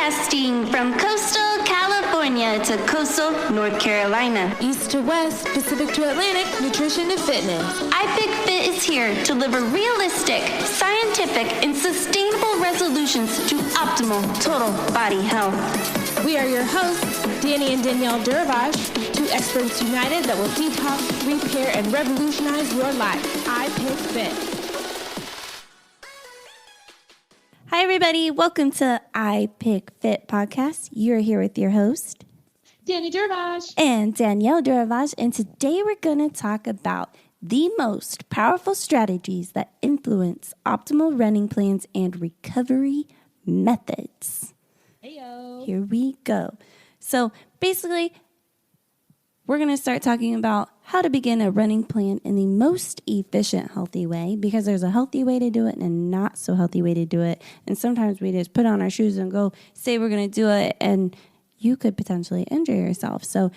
Broadcasting from coastal California to coastal North Carolina. East to west, Pacific to Atlantic, nutrition to fitness. iPickFit is here to deliver realistic, scientific, and sustainable resolutions to optimal total body health. We are your hosts, Danny and Danielle Duravash, two experts united that will detox, repair, and revolutionize your life. iPickFit. Hi, everybody. Welcome to I Pick Fit podcast. You're here with your host, Danny Duravash. And Danielle Duravash. And today we're going to talk about the most powerful strategies that influence optimal running plans and recovery methods. Heyo. Here we go. So basically, we're going to start talking about how to begin a running plan in the most efficient, healthy way, because there's a healthy way to do it and a not so healthy way to do it. And sometimes we just put on our shoes and go say we're going to do it, and you could potentially injure yourself. So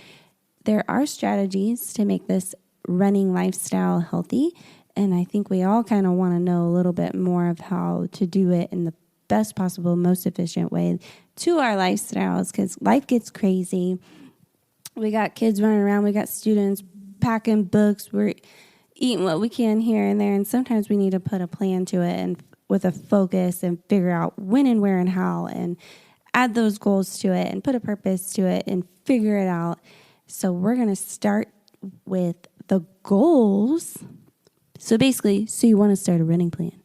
there are strategies to make this running lifestyle healthy. And I think we all kind of want to know a little bit more of how to do it in the best possible, most efficient way to our lifestyles, because life gets crazy. We got kids running around. We got students packing books. We're eating what we can here and there. And sometimes we need to put a plan to it and with a focus and figure out when and where and how and add those goals to it and put a purpose to it and figure it out. So we're going to start with the goals. So basically, so you want to start a running plan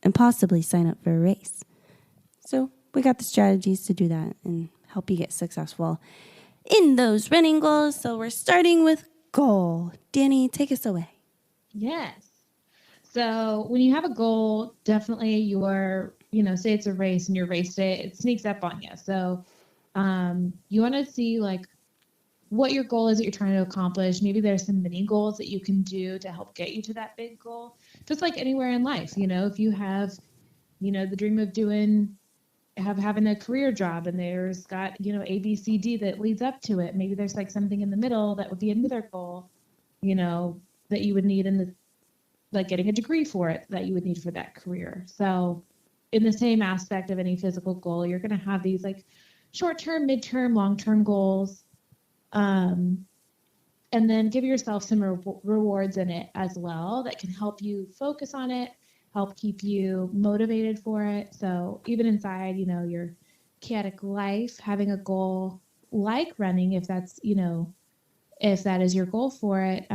and possibly sign up for a race. So we got the strategies to do that and help you get successful in those running goals. So we're starting with goal. Danny, take us away. Yes. So when you have a goal, definitely say it's a race and you raced it, it sneaks up on you. So you want to see like what your goal is that you're trying to accomplish. Maybe there's some mini goals that you can do to help get you to that big goal. Just like anywhere in life, if you have, the dream of having a career job and there's got, A, B, C, D that leads up to it. Maybe there's like something in the middle that would be another goal, that you would need like getting a degree for it that you would need for that career. So in the same aspect of any physical goal, you're going to have these like short-term, mid-term, long-term goals. And then give yourself some rewards in it as well that can help you focus on it, help keep you motivated for it. So even inside, your chaotic life, having a goal like running, if that is your goal for it,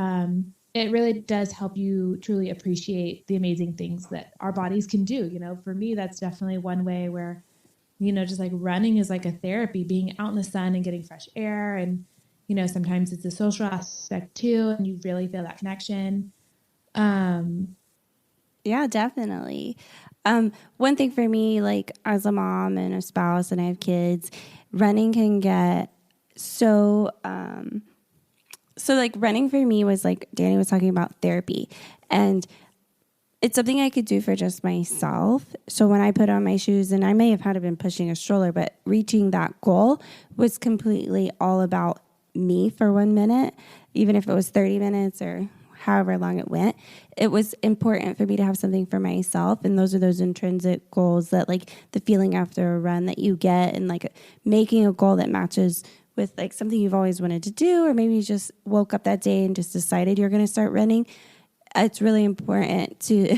it really does help you truly appreciate the amazing things that our bodies can do. For me, that's definitely one way where, just like running is like a therapy, being out in the sun and getting fresh air. And, sometimes it's a social aspect too, and you really feel that connection. Yeah, definitely. One thing for me, like as a mom and a spouse and I have kids, running can get so like running for me was like Danny was talking about therapy, and it's something I could do for just myself. So when I put on my shoes, and I may have had been pushing a stroller, but reaching that goal was completely all about me for 1 minute, even if it was 30 minutes or however long it went. It was important for me to have something for myself. And those are those intrinsic goals that like the feeling after a run that you get, and like making a goal that matches with like something you've always wanted to do, or maybe you just woke up that day and just decided you're going to start running. It's really important to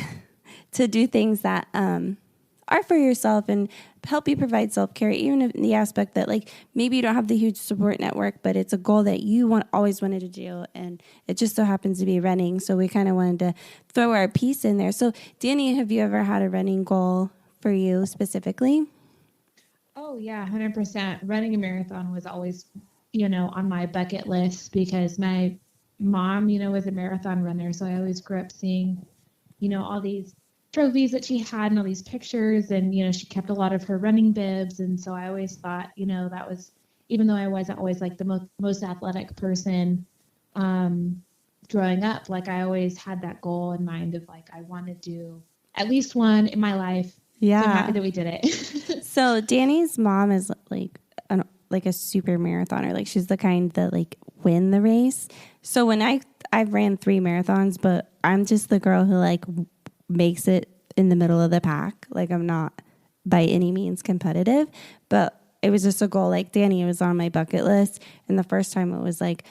do things that are for yourself and help you provide self-care, even in the aspect that like maybe you don't have the huge support network, but it's a goal that you always wanted to do, and it just so happens to be running. So we kind of wanted to throw our piece in there. So Danny, have you ever had a running goal for you specifically? Oh yeah, 100%. Running a marathon was always, on my bucket list, because my mom, was a marathon runner. So I always grew up seeing, all these trophies that she had and all these pictures, and she kept a lot of her running bibs. And so I always thought, that was, even though I wasn't always like the most athletic person growing up, like I always had that goal in mind of like I want to do at least one in my life. Yeah, so I'm happy that we did it. So Danny's mom is like a super marathoner. Like she's the kind that like win the race. So when I've ran 3 marathons, but I'm just the girl who like makes it in the middle of the pack. Like I'm not by any means competitive, but it was just a goal. Like Danny, it was on my bucket list. And the first time it was like,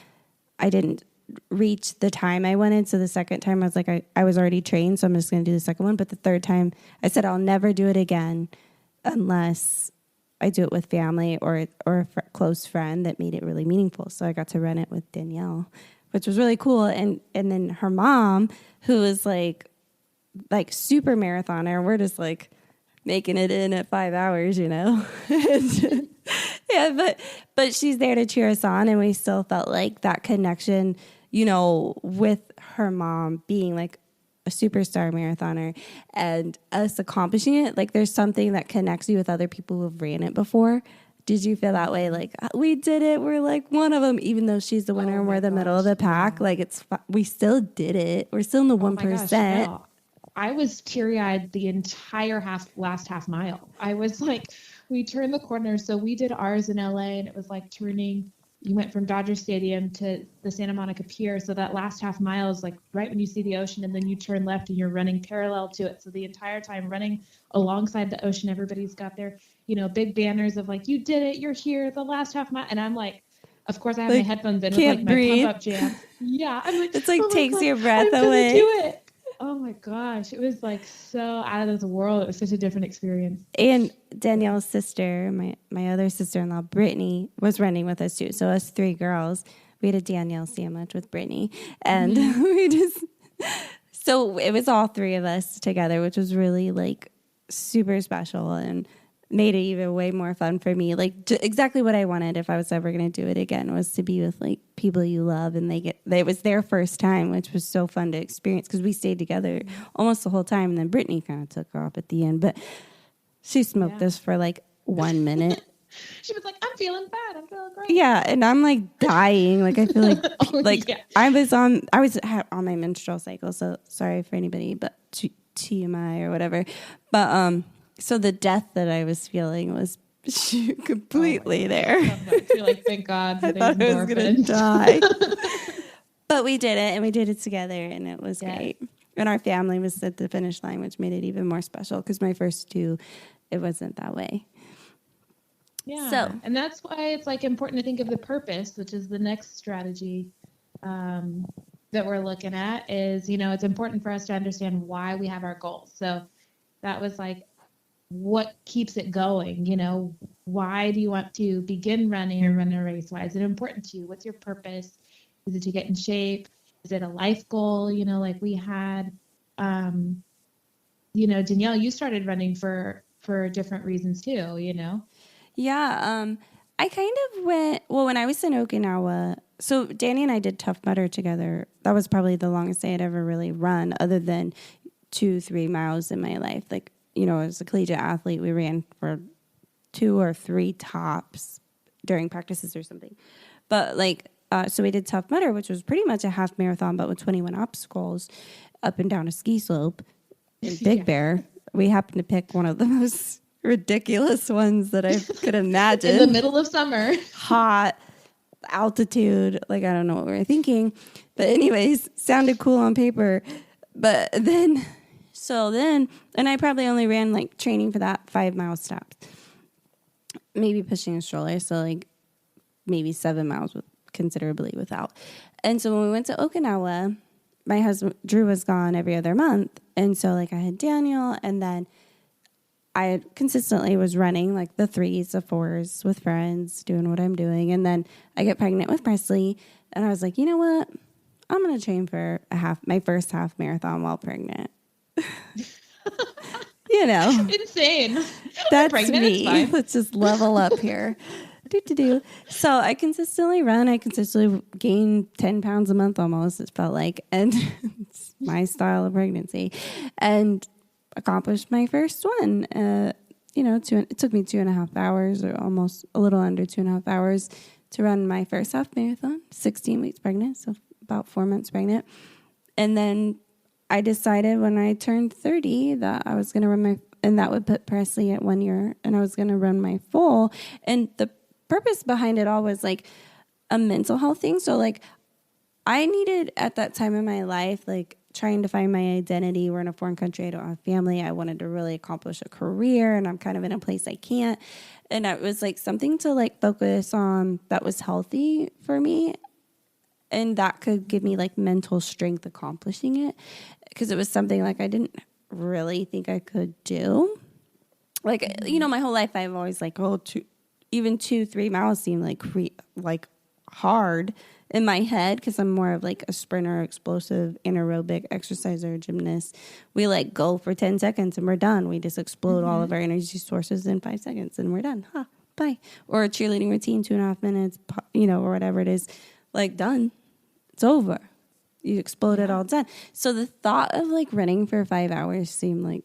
I didn't reach the time I wanted. So the second time I was like, I was already trained, so I'm just going to do the second one. But the third time I said, I'll never do it again unless I do it with family or a close friend that made it really meaningful. So I got to run it with Danielle, which was really cool. And then her mom, who was like super marathoner, we're just like making it in at 5 hours, you know? Yeah, but she's there to cheer us on, and we still felt like that connection, you know, with her mom being like a superstar marathoner and us accomplishing it. Like there's something that connects you with other people who have ran it before. Did you feel that way? Like we did it. We're like one of them, even though she's the winner and we're the middle of the pack. Yeah. Like we still did it. We're still in the 1%. No. I was teary-eyed the entire last half mile. I was like, we turned the corner. So we did ours in LA, and it was like you went from Dodger Stadium to the Santa Monica Pier. So that last half mile is like right when you see the ocean, and then you turn left and you're running parallel to it. So the entire time running alongside the ocean, everybody's got their, you know, big banners of like, you did it, you're here, the last half mile. And I'm like, of course I have my headphones in with like my pump up jam. Yeah. I'm like, it's like takes your breath I'm away. Do it. Oh my gosh. It was like so out of this world. It was such a different experience. And Danielle's sister, my other sister-in-law, Brittany, was running with us too. So us 3 girls, we had a Danielle sandwich with Brittany. And so it was all 3 of us together, which was really like super special and made it even way more fun for me. Like exactly what I wanted if I was ever going to do it again was to be with like people you love, and it was their first time, which was so fun to experience because we stayed together almost the whole time. And then Brittany kind of took off at the end, but she smoked us for like 1 minute. She was like, I'm feeling bad. I'm feeling great. Yeah. And I'm like dying. Like I feel like I was on my menstrual cycle. So sorry for anybody, but TMI or whatever. But, so the death that I was feeling was completely there. You're like, thank God. I thought I was going to die. But we did it, and we did it together, and it was great. And our family was at the finish line, which made it even more special because my first 2, it wasn't that way. Yeah. So, and that's why it's like important to think of the purpose, which is the next strategy that we're looking at is, you know, it's important for us to understand why we have our goals. So that was like, what keeps it going? You know, why do you want to begin running or run a race? Why is it important to you? What's your purpose? Is it to get in shape? Is it a life goal? You know, like we had, you know, Danielle, you started running for different reasons too, you know? Yeah. I kind of went, well, when I was in Okinawa, so Danny and I did Tough Mudder together. That was probably the longest I had ever really run other than 2-3 miles in my life. Like, you know, as a collegiate athlete, we ran for 2 or 3 tops during practices or something. But like, so we did Tough Mudder, which was pretty much a half marathon, but with 21 obstacles up and down a ski slope in Big Bear. We happened to pick one of the most ridiculous ones that I could imagine. In the middle of summer. Hot, altitude, like I don't know what we were thinking. But anyways, sounded cool on paper. But then... and I probably only ran like training for that 5-mile stops, maybe pushing a stroller. So like maybe 7 miles considerably without. And so when we went to Okinawa, my husband, Drew, was gone every other month. And so like I had Daniel, and then I consistently was running like the 3s, the 4s with friends, doing what I'm doing. And then I get pregnant with Presley, and I was like, you know what? I'm going to train for my first half marathon while pregnant. You know, insane. That's me. Let's just level up here. So I consistently run. I consistently gain 10 pounds a month almost, it felt like. And it's my style of pregnancy. And accomplished my first one. You know, it took me 2.5 hours, or almost a little under 2.5 hours to run my first half marathon, 16 weeks pregnant, so about 4 months pregnant. And then I decided when I turned 30 that I was going to run and that would put Presley at 1 year, and I was going to run my full. And the purpose behind it all was like a mental health thing. So like I needed at that time in my life, like trying to find my identity. We're in a foreign country. I don't have family. I wanted to really accomplish a career, and I'm kind of in a place I can't. And it was like something to like focus on that was healthy for me. And that could give me like mental strength accomplishing it. Because it was something like I didn't really think I could do. Like, you know, my whole life I've always like, even 2-3 miles seem like hard in my head because I'm more of like a sprinter, explosive, anaerobic exerciser, gymnast. We like go for 10 seconds and we're done. We just explode all of our energy sources in 5 seconds and we're done. Bye. Or a cheerleading routine, 2.5 minutes, you know, or whatever it is, like done. It's over. You exploded all done. So the thought of like running for 5 hours seemed like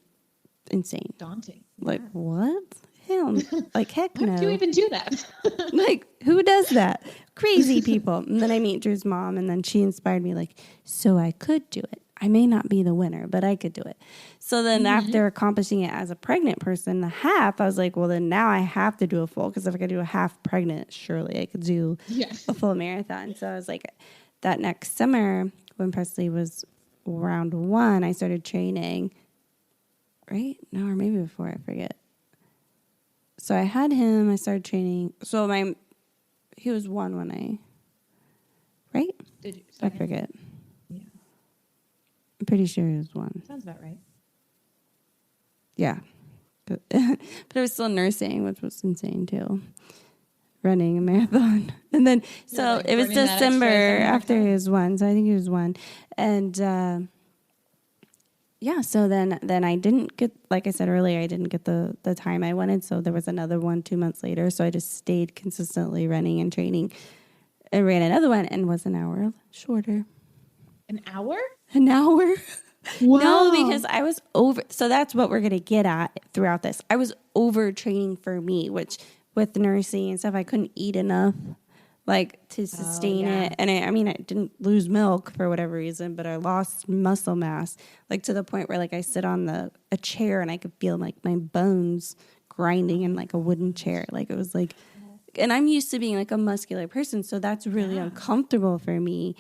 insane. Daunting. Like, what? Hell, like, heck no. How do you even do that? Like, who does that? Crazy people. And then I meet Drew's mom, and then she inspired me, like, so I could do it. I may not be the winner, but I could do it. So then after accomplishing it as a pregnant person, the half, I was like, well, then now I have to do a full, because if I could do a half pregnant, surely I could do a full marathon. So I was like, that next summer, when Presley was round 1, I started training, right? No, or maybe before, I forget. So I had him, I started training. So he was 1 when right? Did you? I forget. Yeah. I'm pretty sure he was 1. Sounds about right. Yeah. But I was still nursing, which was insane too. Running a marathon. And then, so it was December after he was 1. So I think he was 1. And, yeah, so then I didn't get, like I said earlier, I didn't get the time I wanted. So there was another one 2 months later. So I just stayed consistently running and training and ran another one and was an hour shorter. An hour? An hour. Wow. No, because I was over. So that's what we're going to get at throughout this. I was overtraining for me, which with nursing and stuff, I couldn't eat enough. Like to sustain it. And I mean, I didn't lose milk for whatever reason, but I lost muscle mass, like to the point where like I sit on a chair and I could feel like my bones grinding in like a wooden chair. Like it was like, and I'm used to being like a muscular person. So that's really uncomfortable for me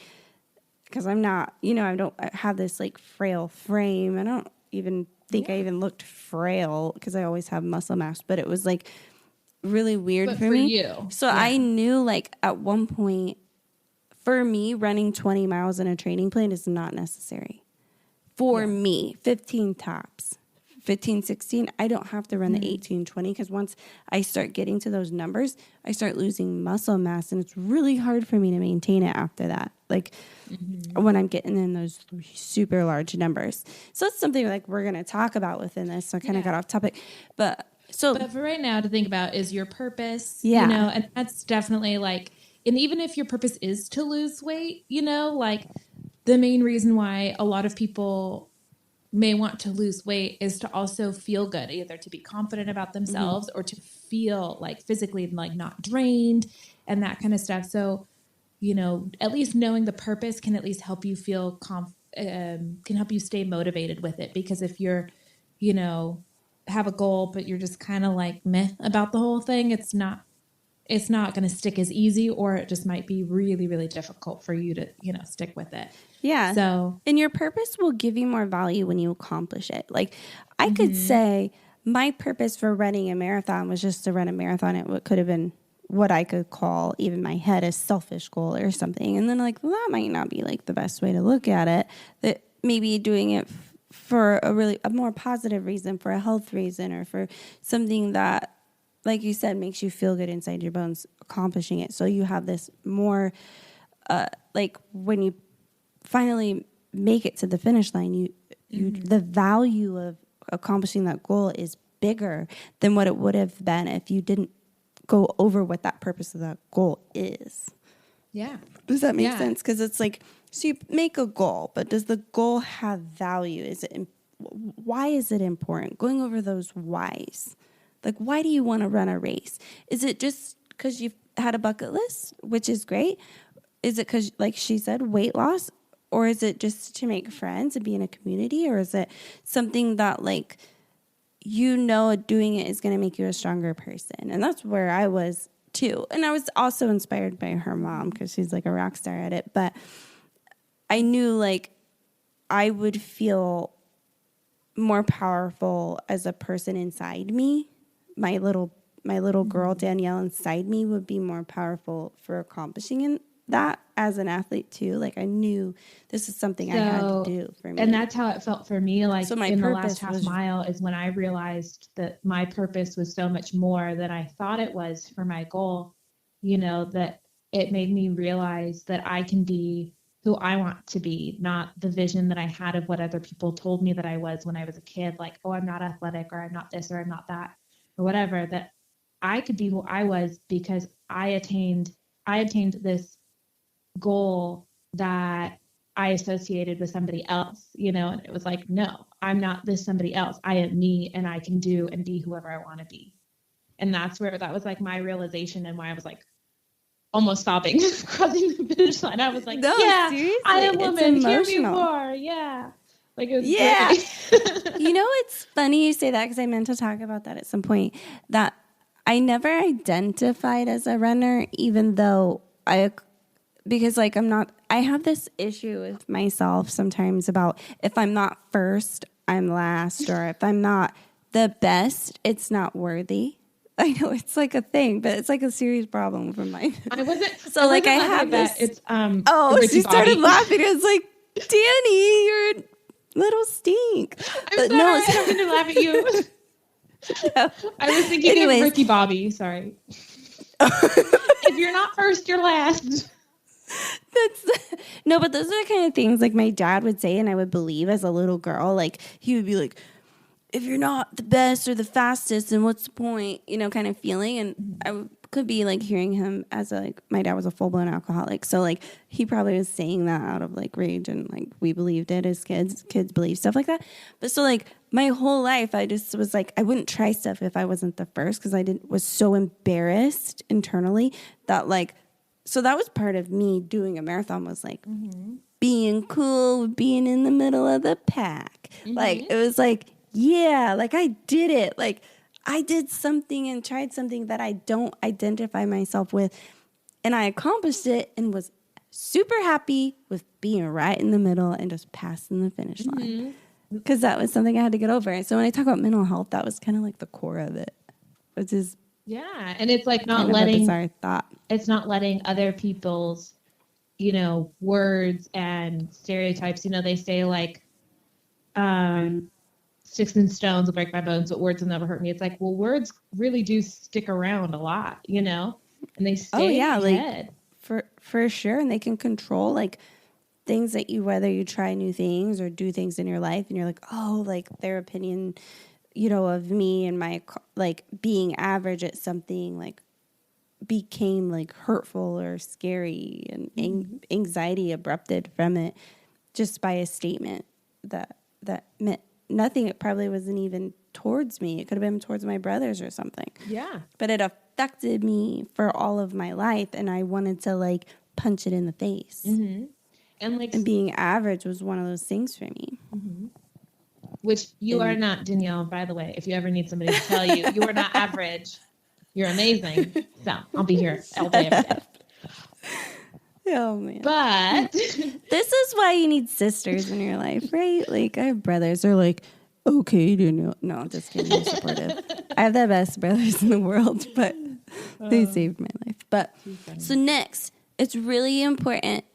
because I'm not, you know, I have this like frail frame. I don't even think I even looked frail because I always have muscle mass, but it was like really weird for me. So I knew like at one point for me running 20 miles in a training plan is not necessary. For me, 15 tops, 15, 16, I don't have to run the 18, 20 because once I start getting to those numbers, I start losing muscle mass and it's really hard for me to maintain it after that. Like when I'm getting in those super large numbers. So it's something like we're going to talk about within this. So I kind of got off topic, but for right now to think about is your purpose, you know, and that's definitely like, and even if your purpose is to lose weight, you know, like the main reason why a lot of people may want to lose weight is to also feel good, either to be confident about themselves or to feel like physically like not drained and that kind of stuff. So, you know, at least knowing the purpose can at least help you feel can help you stay motivated with it. Because if you're, you know, have a goal, but you're just kind of like meh about the whole thing, it's not going to stick as easy, or it just might be really, really difficult for you to, you know, stick with it. Yeah. So, and your purpose will give you more value when you accomplish it. Like I could say my purpose for running a marathon was just to run a marathon. It could have been what I could call even my head a selfish goal or something. And then like, well, that might not be like the best way to look at it. That maybe doing it for a more positive reason, for a health reason, or for something that, like you said, makes you feel good inside your bones, accomplishing it. So you have this more, like when you finally make it to the finish line, the value of accomplishing that goal is bigger than what it would have been if you didn't go over what that purpose of that goal is. yeah. Does that make sense? Because it's like, so you make a goal, but does the goal have value? Why is it important? Going over those whys. Like, why do you want to run a race? Is it just because you've had a bucket list, which is great? Is it because, like she said, weight loss? Or is it just to make friends and be in a community? Or is it something that, like, you know, doing it is going to make you a stronger person? And that's where I was, too. And I was also inspired by her mom because she's, like, a rock star at it. But I knew, like, I would feel more powerful as a person inside me, my my little girl Danielle inside me would be more powerful for accomplishing in that as an athlete too. Like I knew this is something I had to do for me. And that's how it felt for me. Like So my in the purpose last half was- mile is when I realized that my purpose was so much more than I thought it was for my goal, that it made me realize that I can be who I want to be, not the vision that I had of what other people told me that I was when I was a kid. Like, oh, I'm not athletic, or I'm not this, or I'm not that, or whatever. That I could be who I was because I attained this goal that I associated with somebody else, and it was like, no, I'm not this somebody else. I am me, and I can do and be whoever I want to be. And that was like my realization, and why I was like almost sobbing crossing the finish line. I was like, No, yeah, seriously, I am it's woman. Hear me emotional. more. Yeah. Like it was Yeah. great. It's funny you say that because I meant to talk about that at some point, that I never identified as a runner, even though because like I have this issue with myself sometimes about if I'm not first, I'm last, or if I'm not the best, it's not worthy. I know it's like a thing, but it's like a serious problem for mine. I wasn't. So I like wasn't I laughing have at this. that. It's She Ricky started Bobby. laughing. It's like, Danny, you're a little stink. I'm sorry. I don't mean to laugh at you. I was thinking Anyways. of Ricky Bobby. Sorry. If you're not first, you're last. No, but those are the kind of things like my dad would say, and I would believe as a little girl. Like he would be like, if you're not the best or the fastest, then what's the point? Kind of feeling. And I could be like hearing him as my dad was a full blown alcoholic. So like he probably was saying that out of like rage, and like we believed it as kids. Kids believe stuff like that. But so like my whole life, I just was like, I wouldn't try stuff if I wasn't the first, because was so embarrassed internally that like, so that was part of me doing a marathon, was like being cool, being in the middle of the pack. Like it was like, yeah, like I did it. Like I did something and tried something that I don't identify myself with. And I accomplished it and was super happy with being right in the middle and just passing the finish line. Because that was something I had to get over. So when I talk about mental health, that was kind of like the core of it, which is And it's like not kind of a letting bizarre thought. It's not letting other people's, words and stereotypes. They say like, sticks and stones will break my bones, but words will never hurt me. It's like, well, words really do stick around a lot, and they stay in your head. For sure. And they can control like things that whether you try new things or do things in your life, and you're like, oh, like their opinion, of me and my like being average at something like became like hurtful or scary, and anxiety erupted from it just by a statement that meant nothing. It probably wasn't even towards me. It could have been towards my brothers or something. Yeah. But it affected me for all of my life, and I wanted to like punch it in the face. And being average was one of those things for me. Which you are not, Danielle, by the way. If you ever need somebody to tell you, you are not average. You're amazing. So I'll be here all day, every day. Oh, man. But this is why you need sisters in your life, right? Like, I have brothers. They're like, okay, Danielle. No, just kidding. They're supportive. I have the best brothers in the world, but they saved my life. But so next, it's really important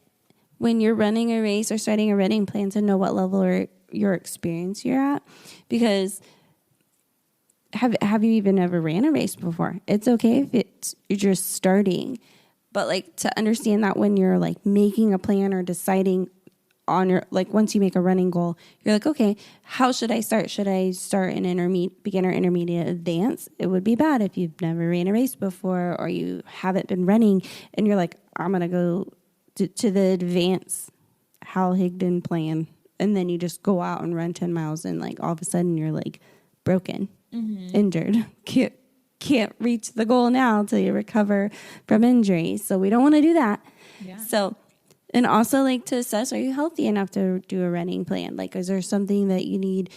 when you're running a race or starting a running plan to know what level or your experience you're at, because have you even ever ran a race before? It's okay if you're just starting, but like to understand that when you're like making a plan or deciding on your, like once you make a running goal, you're like, okay, how should I start? Should I start an beginner, intermediate, advanced? It would be bad if you've never ran a race before or you haven't been running and you're like, I'm going to go to the advanced Hal Higdon plan. And then you just go out and run 10 miles and like all of a sudden you're like broken, injured, can't reach the goal now until you recover from injury. So we don't want to do that. Yeah. So, and also like to assess, are you healthy enough to do a running plan? Like, is there something that you need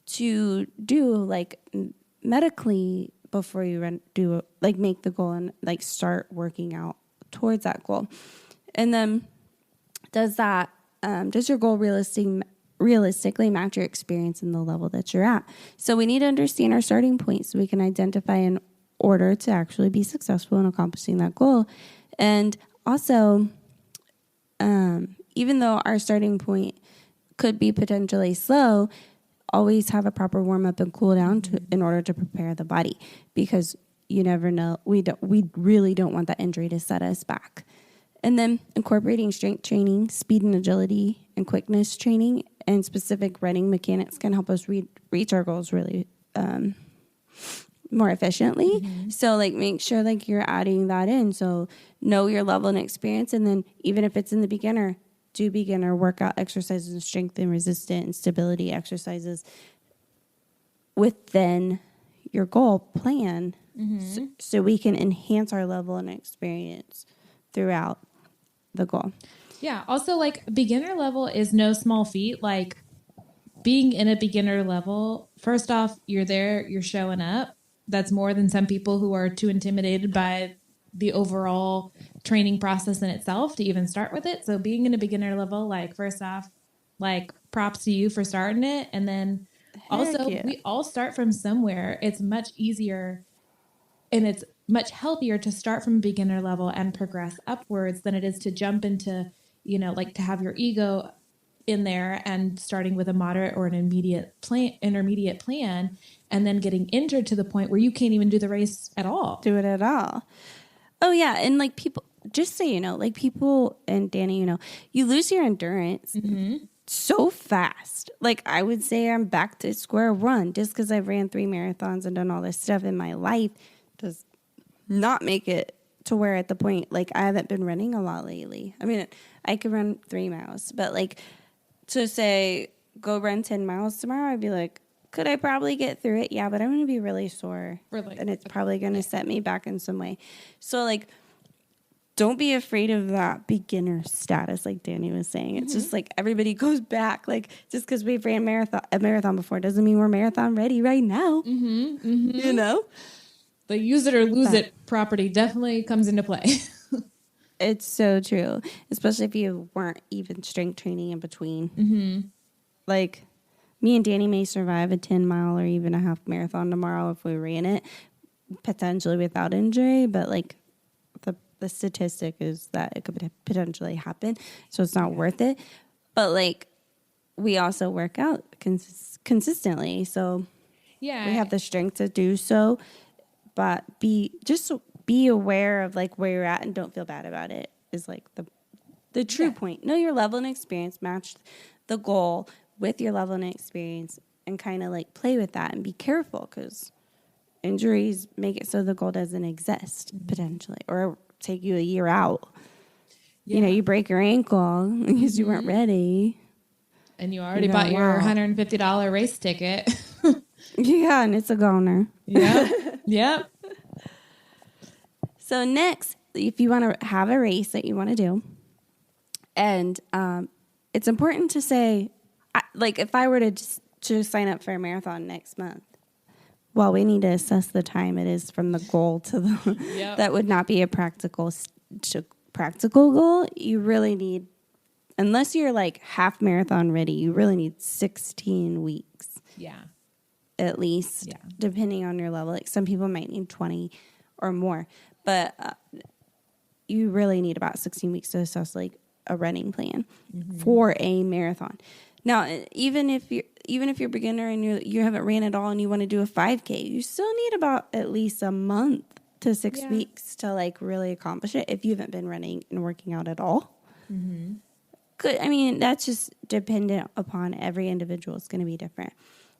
to do like medically before you make the goal and like start working out towards that goal? And then does your goal realistically match your experience and the level that you're at? So we need to understand our starting point so we can identify order to actually be successful in accomplishing that goal. And also, even though our starting point could be potentially slow, always have a proper warm up and cool down in order to prepare the body, because you never know. We really don't want that injury to set us back. And then incorporating strength training, speed and agility, and quickness training, and specific running mechanics can help us reach our goals really more efficiently. So like make sure like you're adding that in. So know your level and experience, and then even if it's in the beginner, do beginner workout exercises and strength and resistance and stability exercises within your goal plan, so we can enhance our level and experience throughout the goal. Yeah. Also, like beginner level is no small feat. Like being in a beginner level, first off, you're there, you're showing up. That's more than some people who are too intimidated by the overall training process in itself to even start with it. So being in a beginner level, like first off, like props to you for starting it. And then also we all start from somewhere. It's much easier and it's much healthier to start from a beginner level and progress upwards than it is to jump into, like to have your ego in there and starting with a moderate or an intermediate plan, and then getting injured to the point where you can't even do the race at all. Do it at all. Oh yeah, and like people, just so you know, like people, and Danny, you lose your endurance so fast. Like I would say I'm back to square one just because I've ran 3 marathons and done all this stuff in my life does not make it to where at the point, like I haven't been running a lot lately. I mean, I could run 3 miles, but like to say go run 10 miles tomorrow, I'd be like, could I probably get through it? Yeah, but I'm going to be really sore. And it's probably going to set me back in some way. So, like, don't be afraid of that beginner status, like Danny was saying. It's just like everybody goes back. Like, just because we've ran a marathon before doesn't mean we're marathon ready right now. You know? The use it or lose it property definitely comes into play. It's so true, especially if you weren't even strength training in between. Like, me and Danny may survive a 10-mile or even a half marathon tomorrow if we ran it, potentially without injury. But, like, the statistic is that it could potentially happen, so it's not worth it. But, like, we also work out consistently, so we have the strength to do so. But be aware of, like, where you're at and don't feel bad about it is, like, the true point. Know your level and experience, match the goal with your level and experience, and kind of like play with that and be careful, because injuries make it so the goal doesn't exist potentially, or take you a year out. You break your ankle because you weren't ready, and you already bought your $150 race ticket. And it's a goner. Yep. So next, if you want to have a race that you want to do, and it's important to say, like, if I were to sign up for a marathon next month, well, we need to assess the time it is from the goal to the that would not be a practical goal. You really need, unless you're like half marathon ready, you really need 16 weeks. At least, depending on your level. Like some people might need 20 or more, but you really need about 16 weeks to assess like a running plan for a marathon. Now, even if you're a beginner and you haven't ran at all and you want to do a 5K, you still need about at least a month to 6 weeks to like really accomplish it if you haven't been running and working out at all. I mean, that's just dependent upon every individual. It's going to be different.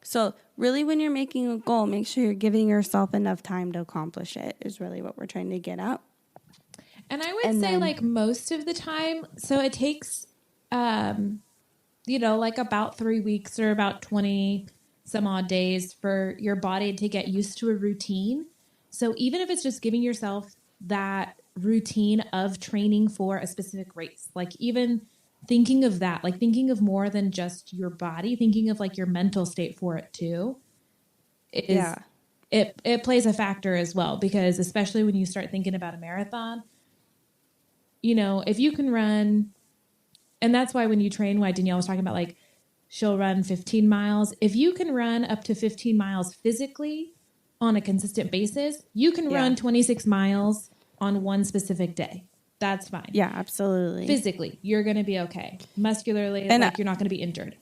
So really, when you're making a goal, make sure you're giving yourself enough time to accomplish it is really what we're trying to get at. And I would say like most of the time, so it takes, like about 3 weeks or about 20 some odd days for your body to get used to a routine. So even if it's just giving yourself that routine of training for a specific race, like even thinking of that, like thinking of more than just your body, thinking of like your mental state for it too. It plays a factor as well, because especially when you start thinking about a marathon, if you can run, and that's why when you train, why Danielle was talking about like, she'll run 15 miles. If you can run up to 15 miles physically on a consistent basis, you can run 26 miles on one specific day. That's fine. Yeah, absolutely. Physically, you're going to be okay. Muscularly, you're not going to be injured.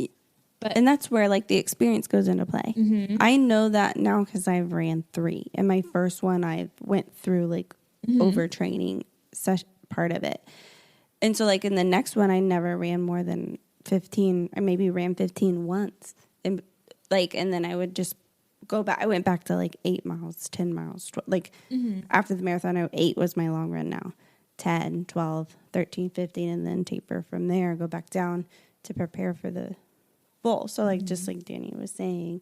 And that's where like the experience goes into play. Mm-hmm. I know that now because I've ran 3. And my first one, I went through like overtraining part of it. And so like in the next one, I never ran more than 15. I maybe ran 15 once. And then I would just go back. I went back to like 8 miles, 10 miles. After the marathon, 8 was my long run now. 10, 12, 13, 15, and then taper from there, go back down to prepare for the full. So like just like Danny was saying.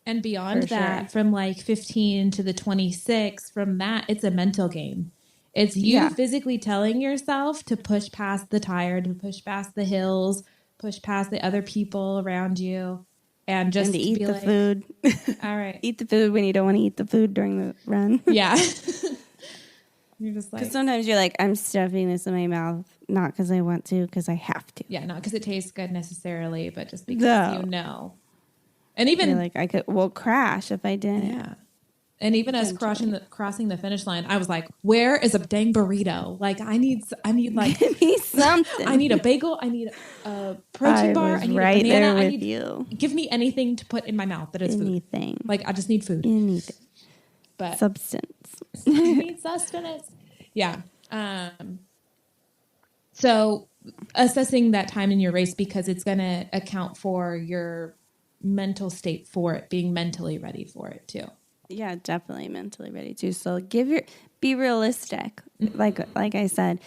And beyond that, from like 15 to the 26, from that, it's a mental game. It's you physically telling yourself to push past the tired, to push past the hills, push past the other people around you, and just to eat be the like, food. All right. Eat the food when you don't want to eat the food during the run. Yeah. You're just like... Because sometimes you're like, I'm stuffing this in my mouth, not because I want to, because I have to. Yeah, not because it tastes good necessarily, but just because you know. And even... You're like, we'll crash if I didn't. Yeah. And even as crossing the finish line, I was like, where is a dang burrito? Like, I need like... Give me something. I need a bagel. I need a protein bar. I need a banana. I need you. Give me anything to put in my mouth that is anything. Food. Like, I just need food. Anything. But substance. I need sustenance. Yeah. So assessing that time in your race, because it's going to account for your mental state for it, being mentally ready for it too. Yeah, definitely mentally ready too. So be realistic. Like I said,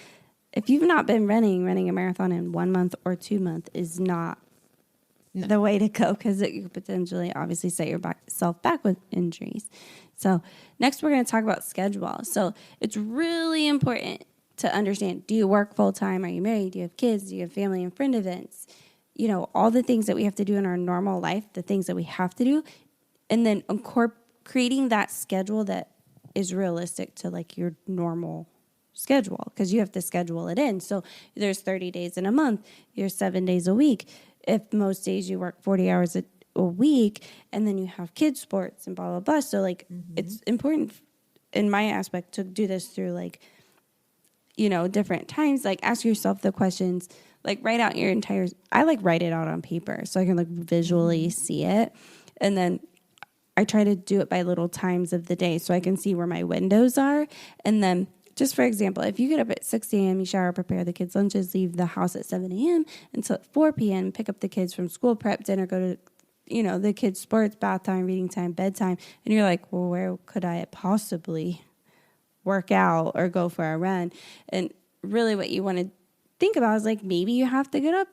if you've not been running a marathon in 1 month or 2 months is not the way to go, because it could potentially obviously set yourself back with injuries. So next we're going to talk about schedule. So it's really important to understand, do you work full time? Are you married? Do you have kids? Do you have family and friend events? You know, all the things that we have to do in our normal life, the things that we have to do, and then creating that schedule that is realistic to like your normal schedule, because you have to schedule it in. So there's 30 days in a month, there's 7 days a week. If most days you work 40 hours a week, and then you have kids sports and blah, blah, blah. So like it's important in my aspect to do this through like, you know, different times. Like ask yourself the questions, like write out your I like write it out on paper so I can like visually see it. And then I try to do it by little times of the day so I can see where my windows are. And then just for example, if you get up at 6 a.m., you shower, prepare the kids' lunches, leave the house at 7 a.m. until 4 p.m., pick up the kids from school, prep dinner, go to, you know, the kids' sports, bath time, reading time, bedtime. And you're like, well, where could I possibly work out or go for a run? And really what you want to think about is like, maybe you have to get up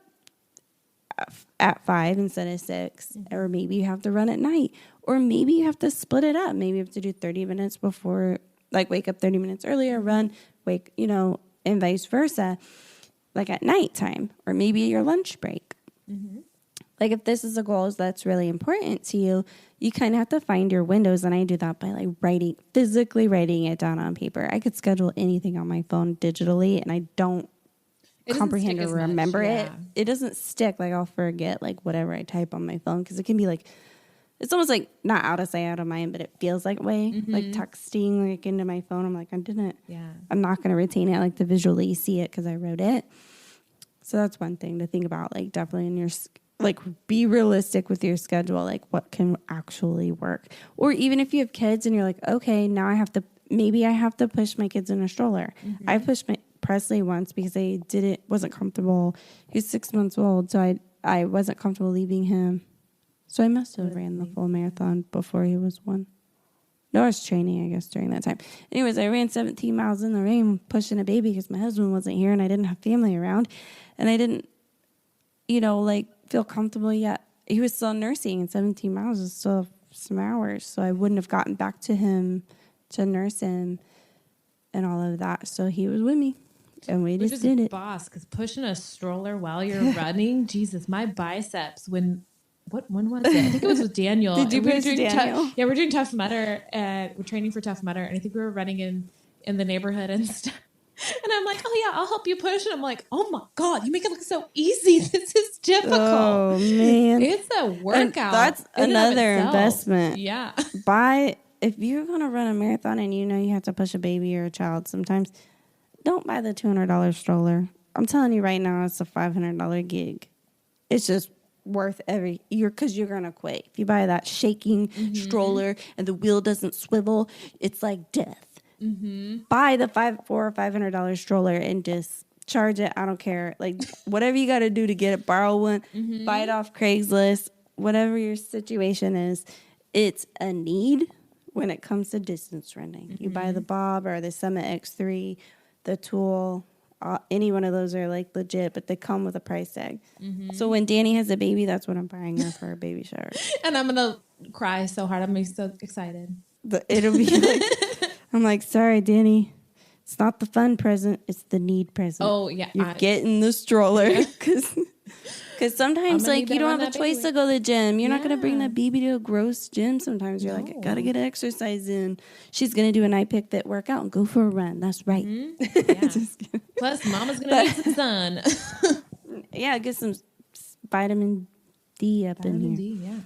at 5 instead of 6, or maybe you have to run at night, or maybe you have to split it up. Maybe you have to do 30 minutes before, like wake up 30 minutes earlier, run, wake, you know, and vice versa, like at nighttime, or maybe your lunch break. Like if this is a goal that's really important to you, you kind of have to find your windows. And I do that by like physically writing it down on paper. I could schedule anything on my phone digitally, and I don't comprehend or remember it. It doesn't stick. Like I'll forget like whatever I type on my phone, because it can be like, it's almost like not out of sight, out of mind, but it feels like way like texting like into my phone. I'm like, I'm not going to retain it. I like to visually see it because I wrote it. So that's one thing to think about. Like definitely in your, like be realistic with your schedule. Like what can actually work. Or even if you have kids and you're like, okay, now maybe I have to push my kids in a stroller. I pushed Presley once because wasn't comfortable. He was 6 months old. So I wasn't comfortable leaving him. So I must have ran the full marathon before he was 1. No, I was training, I guess, during that time. Anyways, I ran 17 miles in the rain pushing a baby because my husband wasn't here and I didn't have family around. And I didn't, you know, like feel comfortable yet. He was still nursing, and 17 miles is still some hours. So I wouldn't have gotten back to him to nurse him and all of that. So he was with me. And we just did it. Boss, because pushing a stroller while you're running, Jesus, my biceps when was it? I think it was with Daniel. Did you push Daniel? We're doing Tough Mudder, and we're training for Tough Mudder, and I think we were running in the neighborhood and stuff. And I'm like, oh yeah, I'll help you push. And I'm like, oh my God, you make it look so easy. This is difficult. Oh man, it's a workout. And that's another investment. Yeah, buy if you're going to run a marathon and you know you have to push a baby or a child sometimes, don't buy the $200 stroller. I'm telling you right now, it's a $500 gig. It's just worth every year because you're going to quit. If you buy that shaking stroller and the wheel doesn't swivel, it's like death. Buy the $400 or $500 stroller and just charge it. I don't care. Like, whatever you got to do to get it, borrow one, buy it off Craigslist, whatever your situation is. It's a need when it comes to distance running. You buy the Bob or the Summit X3, the Tool, any one of those are like legit, but they come with a price tag. So when Danny has a baby, that's what I'm buying her for a baby shower. And I'm going to cry so hard. I'm so excited. It'll be like, I'm like, sorry, Danny. It's not the fun present. It's the need present. Oh, yeah. You're getting the stroller. Because sometimes, like, you don't have a choice to go to the gym. You're not going to bring that baby to a gross gym. Sometimes you're like, I got to get exercise in. She's going to do an iPick Fit workout and go for a run. That's right. Yeah. Plus, mama's going to need some sun. Yeah, get some vitamin D up in here. D, yeah.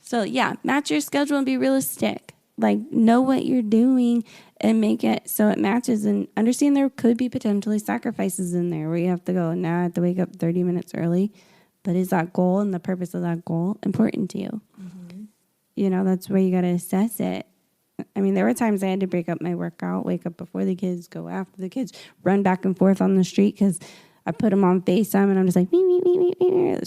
So, yeah, match your schedule and be realistic. Like, know what you're doing and make it so it matches, and understand there could be potentially sacrifices in there where you have to go, now I have to wake up 30 minutes early. But is that goal and the purpose of that goal important to you? You know, that's where you got to assess it. I mean, there were times I had to break up my workout, wake up before the kids, go after the kids, run back and forth on the street because I put them on FaceTime and I'm just like,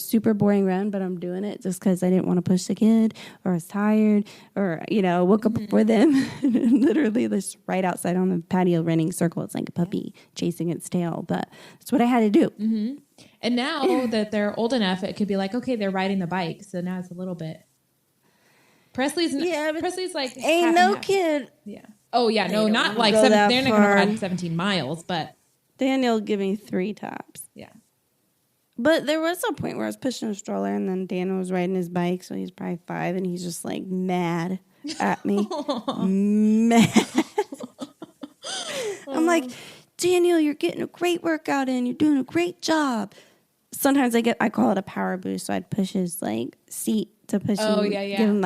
super boring run, but I'm doing it just because I didn't want to push the kid or I was tired or, you know, woke up before them. Literally just right outside on the patio running circle. It's like a puppy chasing its tail, but that's what I had to do. And now that they're old enough, it could be like, okay, they're riding the bike. So now it's a little bit. Presley's like, ain't no kid. Yeah. Oh, yeah. No, not like they're not going to ride 17 miles, but. Daniel give me 3 tops. Yeah. But there was a point where I was pushing a stroller and then Daniel was riding his bike. So he's probably 5 and he's just like mad at me. Mad. I'm like, Daniel, you're getting a great workout in. You're doing a great job. Sometimes I call it a power boost. So I'd push his like seat to push him. Yeah. Give him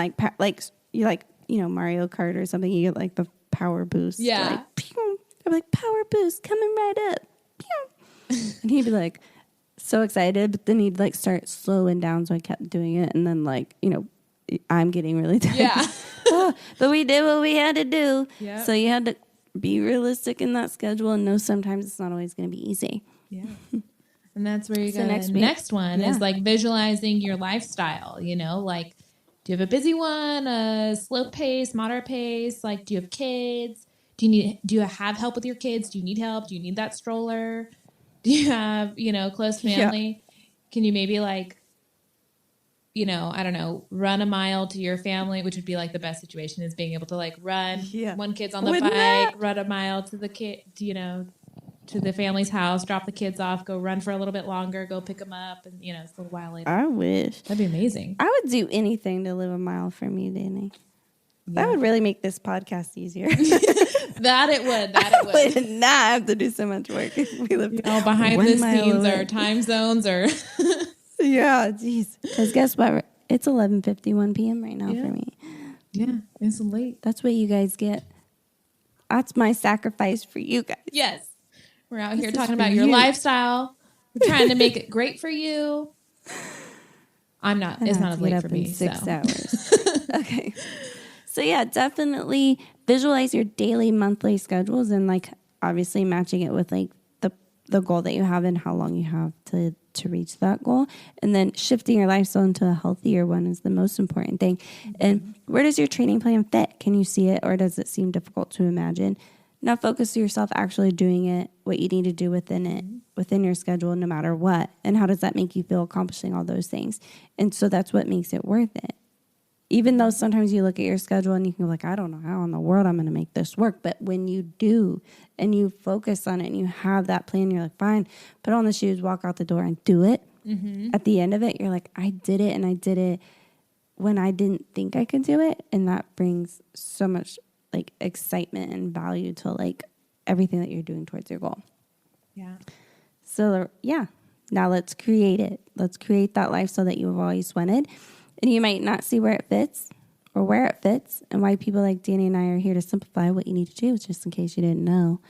you Mario Kart or something. You get like the power boost. Yeah. Like, pew. I'm like, power boost, coming right up. Pew. And he'd be like so excited, but then he'd like start slowing down. So I kept doing it. And then like, you know, I'm getting really tired. Yeah. But we did what we had to do. Yep. So you had to be realistic in that schedule and know sometimes it's not always going to be easy. Yeah. And that's where you go. Next one is like visualizing your lifestyle, you know, like, do you have a busy one, a slow pace, moderate pace? Like, do you have kids? Do you have help with your kids? Do you need help? Do you need that stroller? Do you have, close family? Yeah. Can you maybe like, I don't know, run a mile to your family, which would be like the best situation is being able to like run. Yeah. One kid's on the bike, run a mile to the kid, to the family's house, drop the kids off, go run for a little bit longer, go pick them up, and it's a little while later. I wish. That'd be amazing. I would do anything to live a mile from you, Danny. Yeah. That would really make this podcast easier. That it would. I would not have to do so much work if we lived behind the scenes or time zones or yeah, jeez. Because guess what? It's 11:51 p.m. right now for me. Yeah, it's late. That's what you guys get. That's my sacrifice for you guys. Yes. We're out here talking about your lifestyle. We're trying to make it great for you. I'm not. It's not as late for me. 6 hours. Okay. So yeah, definitely visualize your daily, monthly schedules and like obviously matching it with like the goal that you have and how long you have to reach that goal. And then shifting your lifestyle into a healthier one is the most important thing. Mm-hmm. And where does your training plan fit? Can you see it or does it seem difficult to imagine? Now focus yourself actually doing it, what you need to do within it, within your schedule, no matter what. And how does that make you feel accomplishing all those things? And so that's what makes it worth it. Even though sometimes you look at your schedule and you can be like, I don't know how in the world I'm going to make this work. But when you do and you focus on it and you have that plan, you're like, fine, put on the shoes, walk out the door and do it. Mm-hmm. At the end of it, you're like, I did it and I did it when I didn't think I could do it. And that brings so much like excitement and value to like everything that you're doing towards your goal. Yeah. So yeah, now let's create it. Let's create that lifestyle that you've always wanted. And you might not see where it fits or where it fits, and why people like Danny and I are here to simplify what you need to do, just in case you didn't know.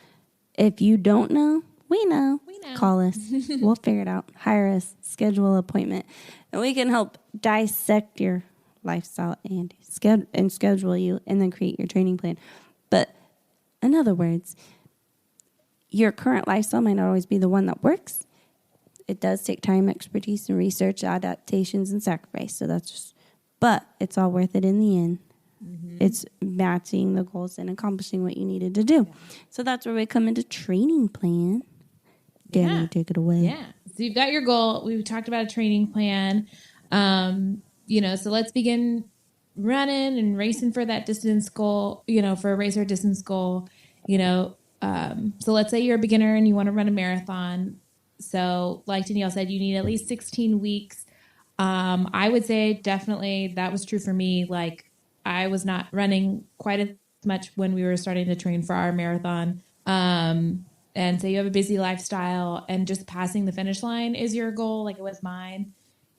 If you don't know, we know. Call us. We'll figure it out. Hire us. Schedule an appointment. And we can help dissect your lifestyle and schedule you and then create your training plan. But in other words, your current lifestyle might not always be the one that works. It does take time, expertise, and research, adaptations, and sacrifice. So that's just, but it's all worth it in the end. It's matching the goals and accomplishing what you needed to do. So that's where we come into training plan. Danny, take it away. Yeah. So you've got your goal. We've talked about a training plan. So let's begin running and racing for that distance goal, for a racer distance goal, so let's say you're a beginner and you want to run a marathon. So like Danielle said, you need at least 16 weeks. I would say definitely that was true for me. Like I was not running quite as much when we were starting to train for our marathon. And so you have a busy lifestyle and just passing the finish line is your goal. Like it was mine,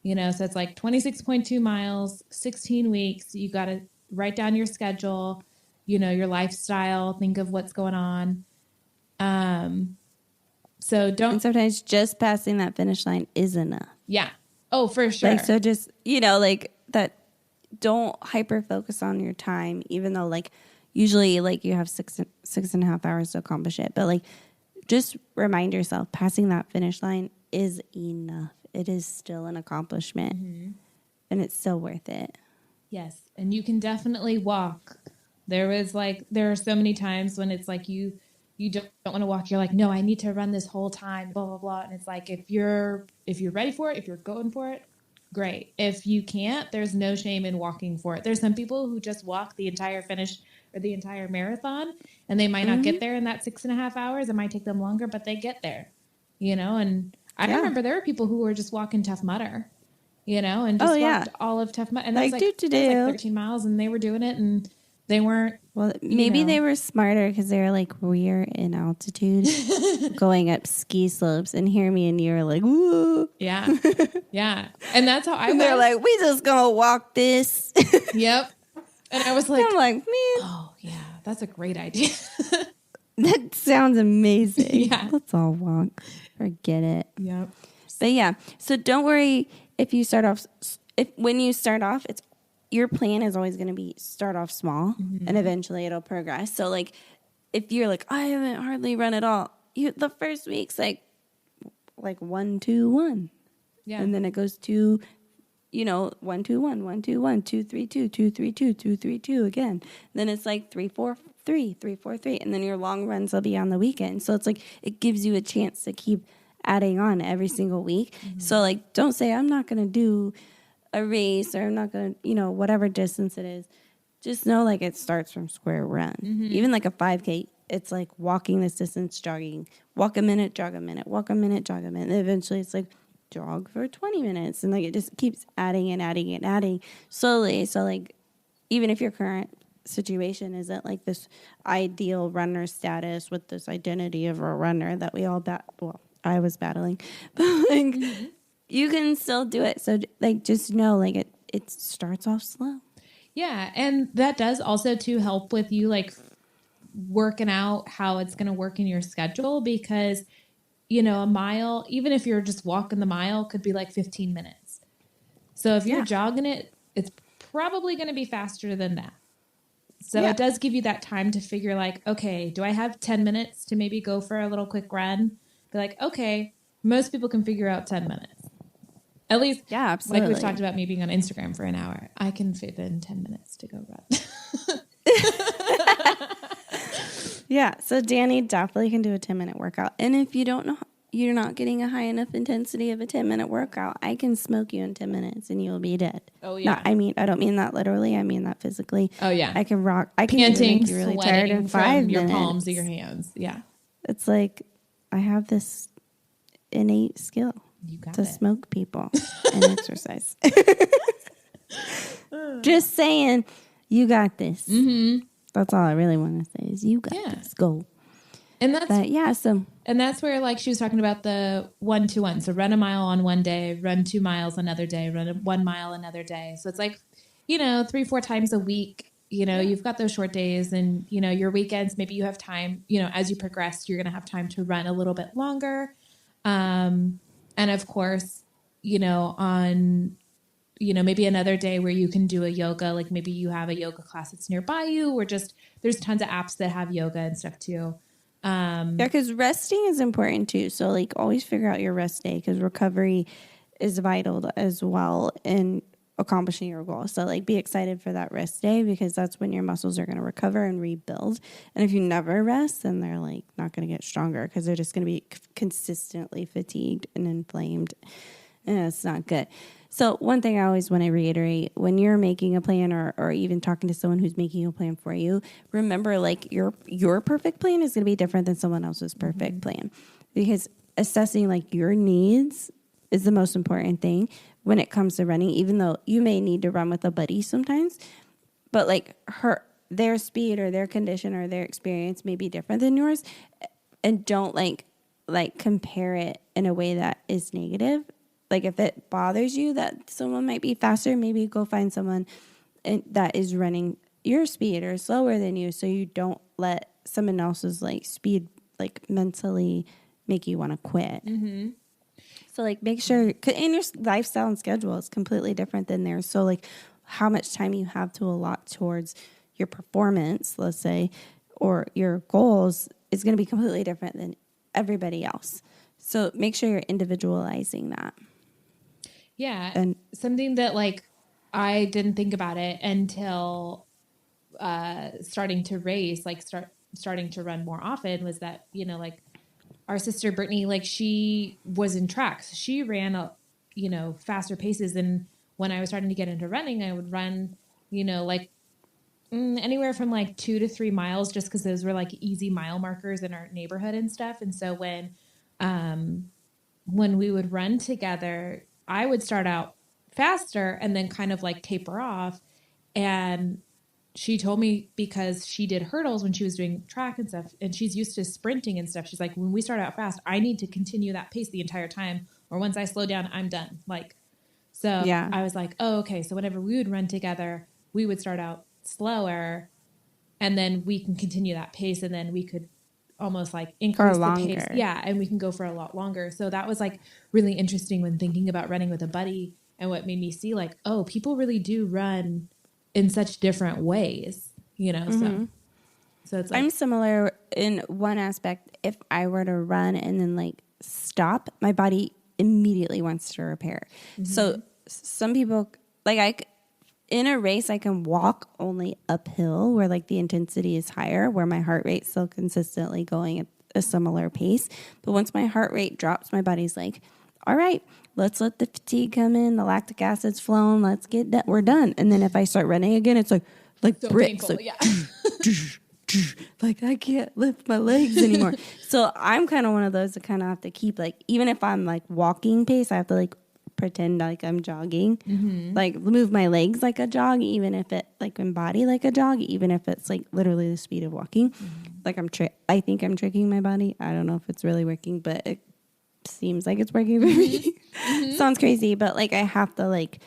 so it's like 26.2 miles, 16 weeks. You got to write down your schedule, your lifestyle, think of what's going on. So don't. And sometimes just passing that finish line is enough. Yeah. Oh, for sure. Like, so just, like that, don't hyper focus on your time, even though like usually like you have 6.5 hours to accomplish it. But like, just remind yourself passing that finish line is enough. It is still an accomplishment and it's still worth it. Yes. And you can definitely walk. There are so many times when it's like you don't want to walk. You're like, no, I need to run this whole time, blah, blah, blah. And it's like, if you're ready for it, if you're going for it, great. If you can't, there's no shame in walking for it. There's some people who just walk the entire finish or the entire marathon and they might not get there in that 6.5 hours. It might take them longer, but they get there, and I remember there were people who were just walking Tough Mudder, and just walked all of Tough Mudder. And that's like 13 miles and they were doing it and they weren't. Well, maybe they were smarter because they were like, we're in altitude going up ski slopes, and hear me and you were like, woo. Yeah. Yeah. And that's how I was. They're like, we just gonna walk this. Yep. And I was like, man. Oh, yeah, that's a great idea. That sounds amazing. Yeah. Let's all walk. Forget it. Yep. But yeah, so don't worry if you start off, when you start off, your plan is always going to be start off small and eventually it'll progress. So like, if you're like, I haven't hardly run at all, the first week's like 1, 2, 1. Yeah. And then it goes to, 1, 2, 1, 1, 2, 1, 2, 3, 2, 2, 3, 2, 2, 3, 2 again. Then it's like 3, 4, 3, 3, 4, 3. And then your long runs will be on the weekend. So it's like, it gives you a chance to keep adding on every single week. So like, don't say, I'm not going to do a race or I'm not going to, whatever distance it is. Just know like it starts from square one. Even like a 5K, it's like walking this distance, jogging, walk a minute, jog a minute, walk a minute, jog a minute. And eventually it's like jog for 20 minutes. And like it just keeps adding and adding and adding slowly. So like even if your current situation isn't like this ideal runner status with this identity of a runner that we all I was battling, but like you can still do it. So like just know like it starts off slow. Yeah, and that does also to help with you like working out how it's going to work in your schedule because a mile, even if you're just walking the mile, could be like 15 minutes. So if you're jogging it, it's probably going to be faster than that. So it does give you that time to figure like, okay, do I have 10 minutes to maybe go for a little quick run? Be like, okay, most people can figure out 10 minutes. At least, absolutely. Like we've talked about me being on Instagram for an hour. I can fit in 10 minutes to go run. Yeah, so Danny definitely can do a 10-minute workout. And if you don't know, you're not getting a high enough intensity of a 10-minute workout, I can smoke you in 10 minutes and you'll be dead. Oh, yeah. I don't mean that literally. I mean that physically. Oh, yeah. I can rock. I can Panting, make you really sweating tired in 5 minutes. Your palms of your hands. Yeah. It's like I have this innate skill to smoke people and exercise. Just saying, you got this. That's all I really want to say is you got this. Go. And that's and that's where like she was talking about the 1-to-1. So run a mile on one day, run 2 miles another day, run 1 mile another day. So it's like 3-4 times a week. You've got those short days and, your weekends, maybe you have time, as you progress, you're going to have time to run a little bit longer. And of course, on, maybe another day where you can do a yoga, like maybe you have a yoga class that's nearby you, or just there's tons of apps that have yoga and stuff too. Yeah, because resting is important too. So like always figure out your rest day, because recovery is vital as well in accomplishing your goal. So like be excited for that rest day, because that's when your muscles are going to recover and rebuild. And if you never rest, then they're like not going to get stronger, because they're just going to be consistently fatigued and inflamed. And it's not good. So one thing I always want to reiterate, when you're making a plan or even talking to someone who's making a plan for you, remember like your perfect plan is going to be different than someone else's perfect plan, because assessing like your needs is the most important thing when it comes to running, even though you may need to run with a buddy sometimes, but like their speed or their condition or their experience may be different than yours, and don't like compare it in a way that is negative. Like if it bothers you that someone might be faster, maybe go find someone that is running your speed or slower than you, so you don't let someone else's like speed like mentally make you want to quit. Mm-hmm. So like make sure, and your lifestyle and schedule is completely different than theirs. So like how much time you have to allot towards your performance, let's say, or your goals is going to be completely different than everybody else. So make sure you're individualizing that. Yeah. And something that like I didn't think about it until starting to race, like starting to run more often, was that, like our sister Brittany, like she was in track. So she ran, faster paces. And when I was starting to get into running, I would run, like anywhere from like 2 to 3 miles, just because those were like easy mile markers in our neighborhood and stuff. And so when we would run together, I would start out faster and then kind of like taper off. And she told me, because she did hurdles when she was doing track and stuff, and she's used to sprinting and stuff. She's like, when we start out fast, I need to continue that pace the entire time, or once I slow down, I'm done. Like, so yeah. I was like, oh, okay. So whenever we would run together, we would start out slower, and then we can continue that pace, and then we could almost like increase the pace. Yeah. And we can go for a lot longer. So that was like really interesting when thinking about running with a buddy, and what made me see like, oh, people really do run in such different ways, Mm-hmm. So it's like, I'm similar in one aspect. If I were to run and then like stop, my body immediately wants to repair. Mm-hmm. So some people like in a race, I can walk only uphill where like the intensity is higher, where my heart rate's still consistently going at a similar pace. But once my heart rate drops, my body's like, all right, let's let the fatigue come in. The lactic acid's flowing. Let's get that. We're done. And then if I start running again, it's like so bricks. Painful, like, yeah. like I can't lift my legs anymore. So I'm kind of one of those that kind of have to keep like, even if I'm like walking pace, I have to like pretend like I'm jogging, like move my legs like a jog, even if it like embody like a jog, even if it's like literally the speed of walking. Like I think I'm tricking my body. I don't know if it's really working, but it seems like it's working for me. Sounds crazy, but like I have to like,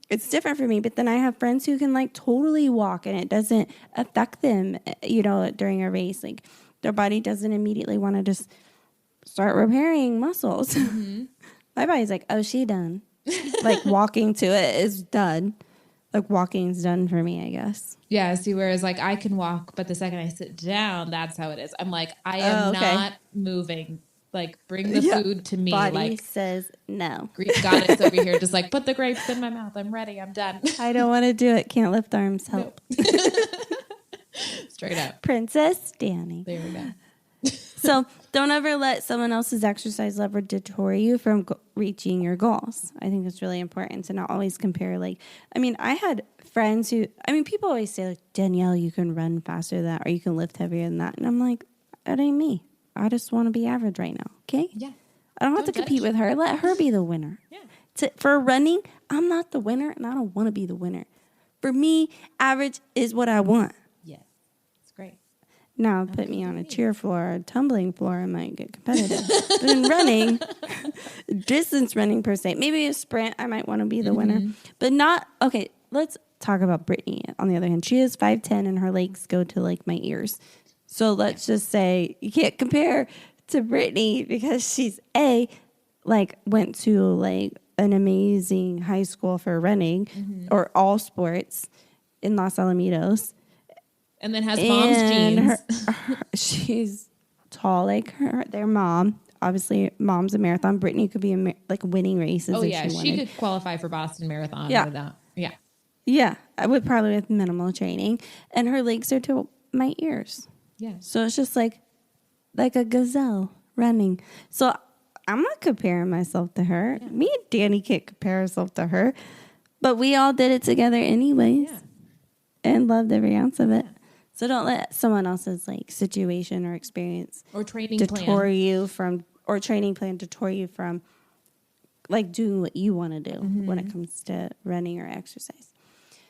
it's different for me. But then I have friends who can like totally walk and it doesn't affect them, during a race. Like their body doesn't immediately want to just start repairing muscles. My body's like, oh, she done. Like walking to it is done. Like walking's done for me, I guess. Yeah. See, whereas like I can walk, but the second I sit down, that's how it is. I'm like, I am not moving. Like bring the food to me. Body like says no. Greek goddess over here, just like put the grapes in my mouth. I'm ready. I'm done. I don't want to do it. Can't lift arms. Help. Nope. Straight up. Princess Danny. There we go. So don't ever let someone else's exercise level deter you from reaching your goals. I think it's really important to not always compare. Like, I had friends people always say like, Danielle, you can run faster than that, or you can lift heavier than that. And I'm like, that ain't me. I just want to be average right now. Okay. Yeah. I don't have to compete with her. Let her be the winner. Yeah. For running, I'm not the winner and I don't want to be the winner. For me, average is what I want. Yes. It's great. Now, put me on a cheer floor or a tumbling floor, I might get competitive. But in running, distance running per se, maybe a sprint, I might want to be the winner. But not, okay, let's talk about Brittany. On the other hand, she is 5'10" and her legs go to like my ears. So let's just say you can't compare to Brittany because she's went to like an amazing high school for running or all sports in Los Alamitos. And then has mom's jeans. She's tall like their mom. Obviously, mom's a marathon. Brittany could be winning races. Oh, if yeah. she She could qualify for Boston Marathon. Yeah. With that. Yeah. Yeah. I would probably with minimal training. And her legs are to my ears. Yeah. So it's just like a gazelle running. So I'm not comparing myself to her. Yeah. Me and Danny can't compare ourselves to her. But we all did it together anyways. Yeah. And loved every ounce of it. Yeah. So don't let someone else's like situation or experience or training deter you from like doing what you want to do when it comes to running or exercise.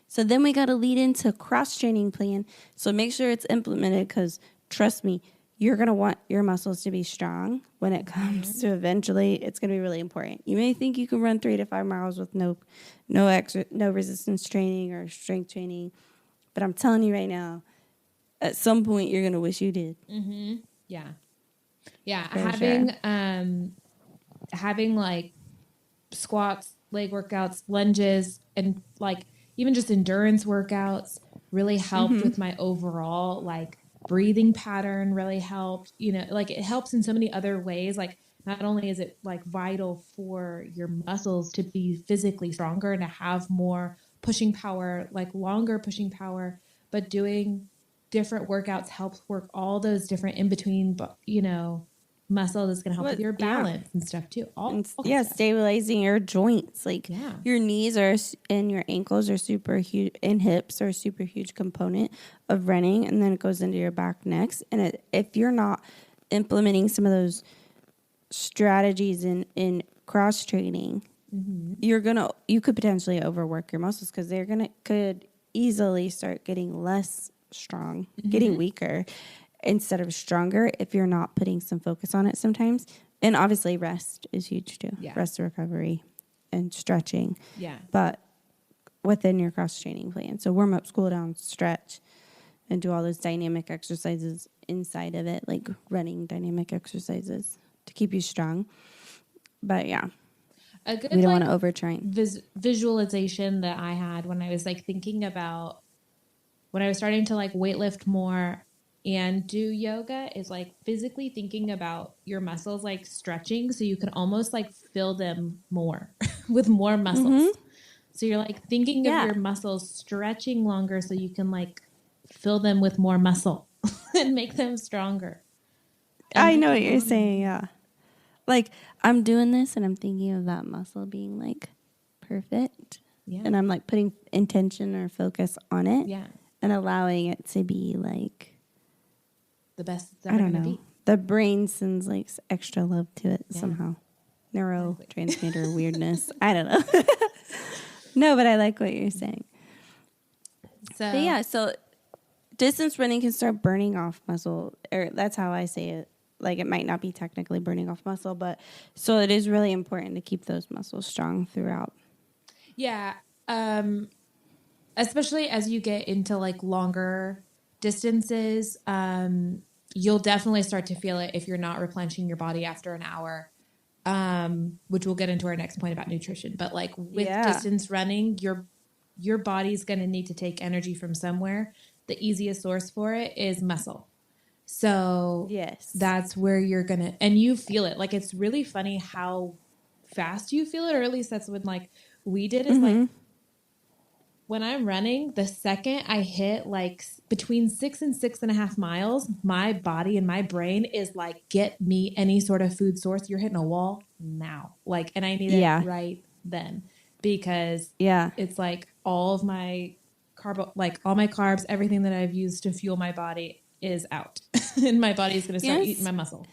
So then we got to lead into cross-training plan. So make sure it's implemented because trust me, you're going to want your muscles to be strong when it comes to eventually. It's going to be really important. You may think you can run 3 to 5 miles with no resistance training or strength training. But I'm telling you right now, at some point you're going to wish you did. Mm-hmm. Yeah. Yeah. For Having like squats, leg workouts, lunges, and like even just endurance workouts really helped with my overall like breathing pattern, really helped, like it helps in so many other ways. Like not only is it like vital for your muscles to be physically stronger and to have more pushing power, like longer pushing power, but doing different workouts helps work all those different in between, muscle that's going to help with your balance and stuff too. Stabilizing your joints. Like your knees and your ankles are super huge, and hips are a super huge component of running. And then it goes into your back next. And if you're not implementing some of those strategies in cross training, you could potentially overwork your muscles because could easily start getting less strong, getting weaker instead of stronger if you're not putting some focus on it sometimes. And obviously rest is huge too. Yeah. Rest, recovery, and stretching. Yeah. But within your cross training plan. So warm up, cool down, stretch, and do all those dynamic exercises inside of it, like running dynamic exercises to keep you strong. But yeah. A good, we don't want to overtrain. Visualization that I had when I was like thinking about when I was starting to like weightlift more and do yoga is like physically thinking about your muscles like stretching so you can almost like fill them more with more muscles. So you're like thinking of your muscles stretching longer so you can like fill them with more muscle and make them stronger. I know what you're saying, yeah. Like I'm doing this and I'm thinking of that muscle being like perfect. Yeah. And I'm like putting intention or focus on it. Yeah. And allowing it to be like the best it's ever going to be. The brain sends like extra love to it somehow. Neurotransmitter weirdness. I don't know. No, but I like what you're saying. So distance running can start burning off muscle, or that's how I say it. Like it might not be technically burning off muscle, but so it is really important to keep those muscles strong throughout. Yeah. Especially as you get into like longer distances, you'll definitely start to feel it if you're not replenishing your body after an hour, which we'll get into our next point about nutrition. But like with distance running, your body's going to need to take energy from somewhere. The easiest source for it is muscle. So that's where you're going to, and you feel it. Like it's really funny how fast you feel it, or at least that's when like we did is like, when I'm running, the second I hit like between 6 and 6.5 miles, my body and my brain is like, get me any sort of food source. You're hitting a wall now. Like, and I need it right then because it's like all of my all my carbs, everything that I've used to fuel my body is out and my body is going to start eating my muscle.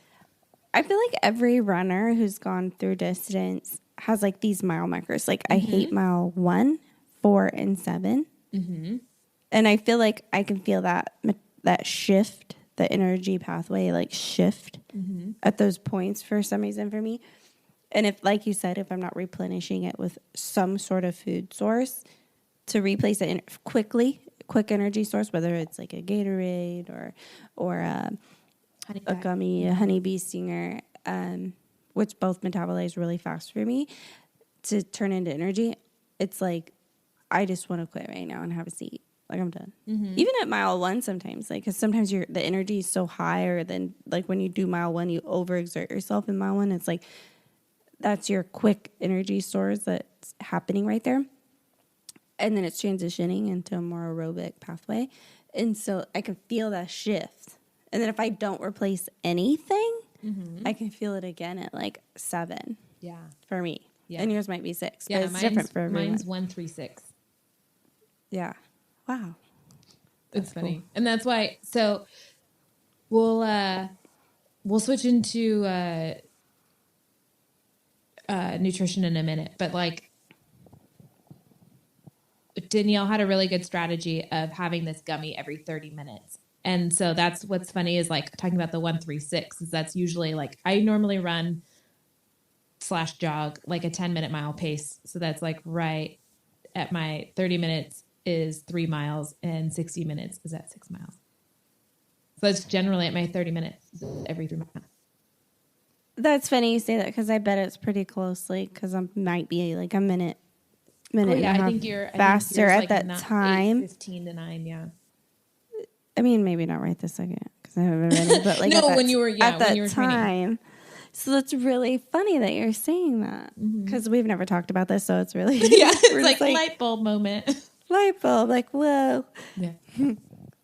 I feel like every runner who's gone through distance has like these mile markers. Like I hate mile 1, 4, and 7. And I feel like I can feel that shift, the energy pathway like shift at those points for some reason for me. And if, like you said, if I'm not replenishing it with some sort of food source, to replace it quick energy source, whether it's like a Gatorade or a gummy, a honeybee stinger, which both metabolize really fast for me to turn into energy. It's like, I just want to quit right now and have a seat. Like, I'm done. Even at mile 1 sometimes, like, because sometimes the energy is so high, or then like when you do mile 1, you overexert yourself in mile 1. It's like, that's your quick energy source that's happening right there. And then it's transitioning into a more aerobic pathway. And so I can feel that shift. And then if I don't replace anything, I can feel it again at like 7. Yeah. For me. Yeah. And yours might be 6. Yeah, but it's different for everyone. Mine's 136. Yeah. Wow. It's funny. Cool. And that's why, so we'll switch into nutrition in a minute, but like Danielle had a really good strategy of having this gummy every 30 minutes. And so that's what's funny is like talking about the 136 is that's usually like, I normally run / jog like a 10-minute mile pace. So that's like right at my 30 minutes is 3 miles and 60 minutes is at 6 miles. So it's generally at my 30 minutes every 3 miles. That's funny you say that because I bet it's pretty closely because I might be like a minute and a half faster at that time. 8:15 to 9, yeah. I mean, maybe not right this second because I haven't been ready, but like no, when you were at that time. Training. So that's really funny that you're saying that because we've never talked about this, so it's really it's like light bulb moment. Light bulb, like whoa, yeah,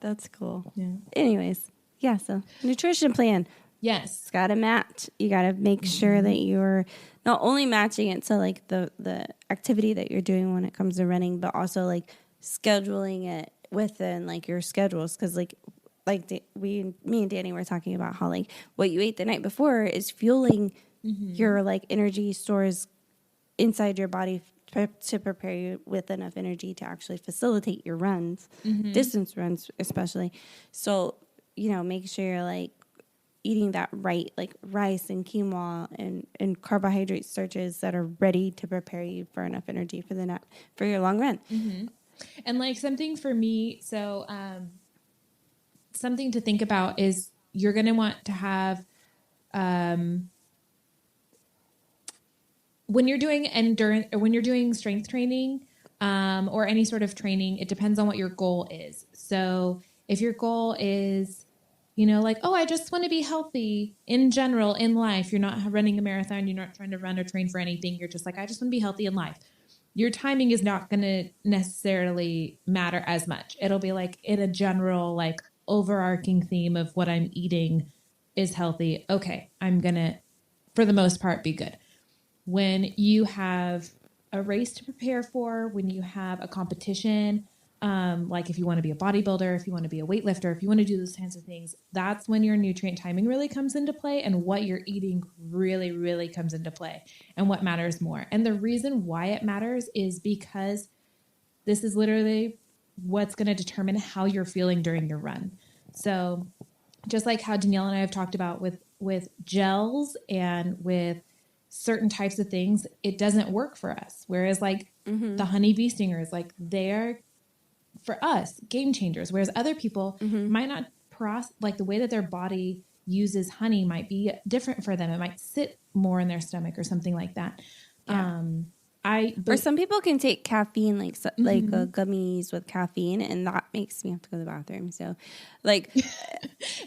that's cool. Yeah. Anyways, yeah. So nutrition plan. Yes. It's got to match. You got to make sure that you're not only matching it to like the activity that you're doing when it comes to running, but also like scheduling it within like your schedules. Cause like me and Danny were talking about how like what you ate the night before is fueling your like energy stores inside your body to prepare you with enough energy to actually facilitate your runs, distance runs especially. So, make sure you're like eating that right, like rice and quinoa and carbohydrate starches that are ready to prepare you for enough energy for your long run. And like something for me, so something to think about is you're going to want to have when you're doing endurance or when you're doing strength training or any sort of training, it depends on what your goal is. So if your goal is like, oh, I just want to be healthy in general in life. You're not running a marathon. You're not trying to run or train for anything. You're just like, I just want to be healthy in life. Your timing is not going to necessarily matter as much. It'll be like in a general, like overarching theme of what I'm eating is healthy. Okay, I'm going to, for the most part, be good. When you have a race to prepare for, when you have a competition, like if you want to be a bodybuilder, if you want to be a weightlifter, if you want to do those kinds of things, that's when your nutrient timing really comes into play and what you're eating really, really comes into play and what matters more. And the reason why it matters is because this is literally what's going to determine how you're feeling during your run. So just like how Danielle and I have talked about with gels and with certain types of things, it doesn't work for us. Whereas like the honeybee stingers, like they're, for us, game changers, whereas other people might not like the way that their body uses honey might be different for them. It might sit more in their stomach or something like that. Yeah. Or some people can take caffeine, like gummies with caffeine, and that makes me have to go to the bathroom. So, like,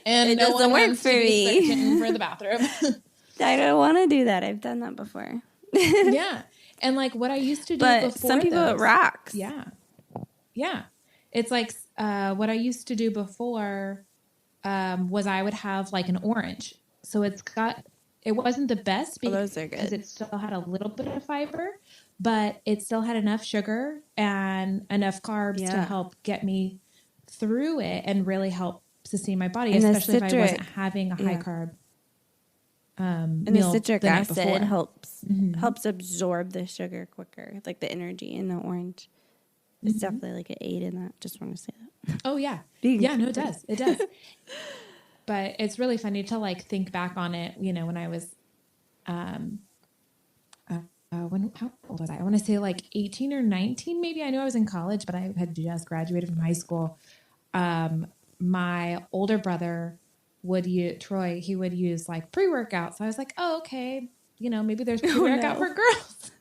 and it doesn't work for me. For the bathroom, I don't want to do that. I've done that before. Yeah, and like what I used to do before. But some people it rocks. Yeah. It's like what I used to do before was I would have like an orange. So it wasn't the best those are good because it still had a little bit of fiber, but it still had enough sugar and enough carbs to help get me through it and really help sustain my body, and especially if I wasn't having a high carb and meal. The citric acid before. helps absorb the sugar quicker, like the energy in the orange. It's definitely like an aid in that. Just want to say that. Oh, yeah. Yeah, no, it does. It does. But it's really funny to like think back on it, when I was how old was I? I want to say like 18 or 19, maybe. I know I was in college, but I had just graduated from high school. My older brother Troy, he would use like pre-workout. So I was like, oh, okay. Maybe there's pre-workout for girls.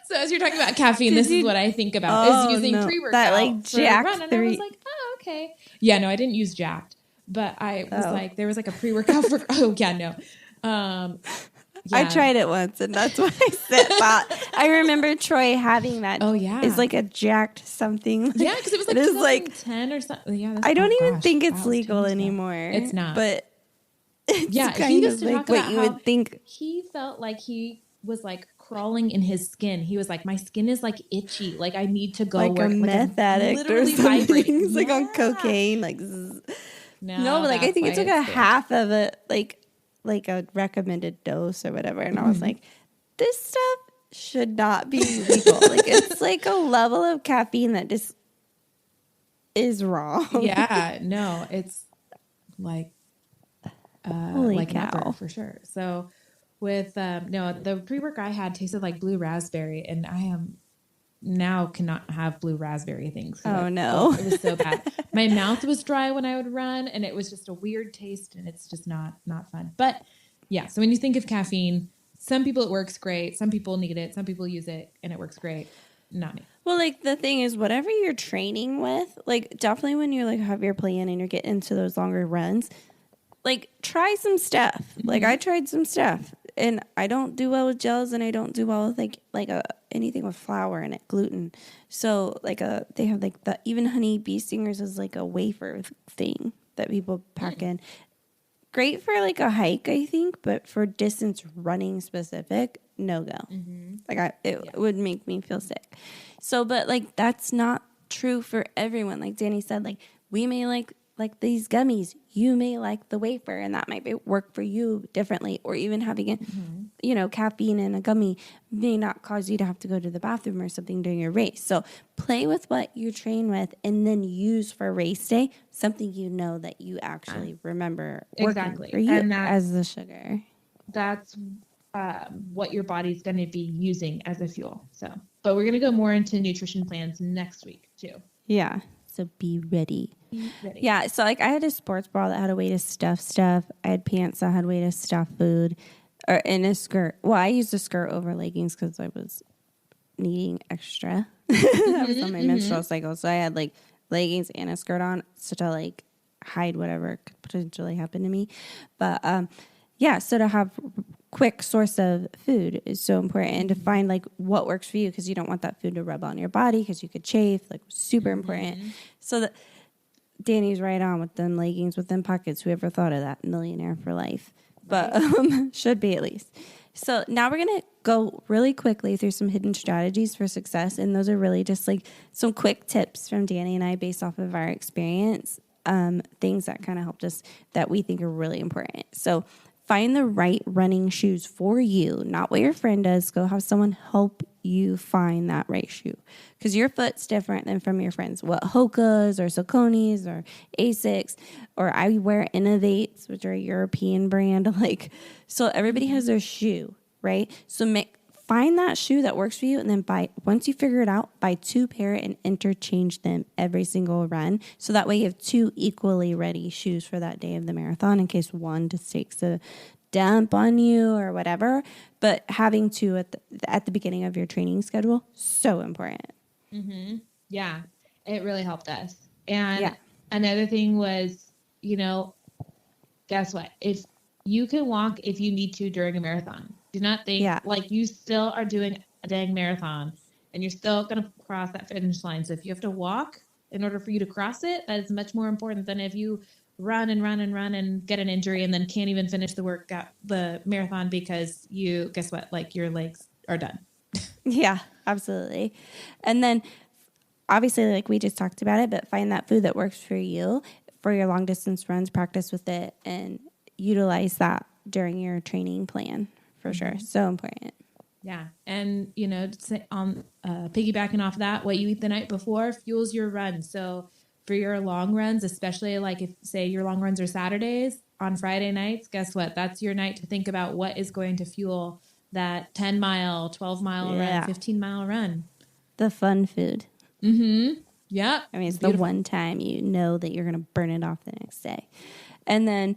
So as you're talking about caffeine, this is what I think about is using pre-workout that like for a Jack run. And 3. I was like, oh, okay. Yeah, no, I didn't use Jacked, but I was like, there was like a pre-workout for, oh yeah, no. I tried it once, and that's what I said. I remember Troy having that. Oh yeah, it's like a Jacked something. Yeah, because it was like it is like 10 or something. Yeah, I don't even think it's legal anymore. It's not. But it's yeah, kind he used of to like talk about what you how would think. He felt like he was like crawling in his skin. He was like, my skin is like itchy. Like I need to go like work. a meth addict or something. He's like on cocaine. Like no, but like I think it took a half of it, like a recommended dose or whatever. And I was like, this stuff should not be legal. Like it's like a level of caffeine that just is wrong. Yeah, no, it's like holy like cow. never, for sure. So with the pre-work I had tasted like blue raspberry, and I am now cannot have blue raspberry things. Oh no, it was so bad. My mouth was dry when I would run, and it was just a weird taste, and it's just not fun. But yeah, so when you think of caffeine, some people it works great, some people need it, some people use it and it works great. Not me. Well, like the thing is, whatever you're training with, like definitely when you're like have your plan and you're getting into those longer runs, like try some stuff. Like I tried some stuff, and I don't do well with gels, and I don't do well with anything with flour in it, gluten. So like they have like the even honey bee stingers is like a wafer thing that people pack in. Great for like a hike, I think, but for distance running specific, no go. Like it would make me feel sick. So, but like that's not true for everyone. Like Danny said, like we may like these gummies, you may like the wafer, and that might work for you differently. Or even having it, caffeine in a gummy may not cause you to have to go to the bathroom or something during your race. So play with what you train with, and then use for race day something that you actually remember working for you, and as the sugar. That's what your body's going to be using as a fuel. So, but we're going to go more into nutrition plans next week too. Yeah. So be ready. Yeah. So like I had a sports bra that had a way to stuff stuff. I had pants that had a way to stuff food, or in a skirt. Well, I used a skirt over leggings because I was needing extra. I was on my menstrual cycle. So I had like leggings and a skirt on to like hide whatever could potentially happen to me. But so to have quick source of food is so important, and to find like what works for you, because you don't want that food to rub on your body because you could chafe. Like super important. So that Danny's right on with them leggings with them pockets. Whoever thought of that? Millionaire for life. But should be at least. So now we're going to go really quickly through some hidden strategies for success. And those are really just like some quick tips from Danny and I based off of our experience, things that kind of helped us that we think are really important. So find the right running shoes for you, not what your friend does. Go have someone help you find that right shoe, because your foot's different than from your friends. What Hoka's or Saucony's or Asics, or I wear Innovates, which are a European brand. Like, so everybody has their shoe, right? So find that shoe that works for you, and then once you figure it out, buy 2 pair and interchange them every single run. So that way you have 2 equally ready shoes for that day of the marathon in case one just takes a dump on you or whatever. But having 2 at the beginning of your training schedule, so important. Yeah, it really helped us. And another thing was, guess what? If you can walk if you need to during a marathon. Do not think like you still are doing a dang marathon, and you're still going to cross that finish line. So if you have to walk in order for you to cross it, that is much more important than if you run and get an injury and then can't even finish the marathon because guess what? Like your legs are done. Yeah, absolutely. And then obviously, like we just talked about it, but find that food that works for you for your long distance runs, practice with it, and utilize that during your training plan. For sure. So important. Yeah. And, piggybacking off that, what you eat the night before fuels your run. So for your long runs, especially like if, say, your long runs are Saturdays, on Friday nights, guess what? That's your night to think about what is going to fuel that 10 mile, 12 mile run, 15 mile run. The fun food. Mm-hmm. Yep. I mean, it's the one time you know that you're going to burn it off the next day. And then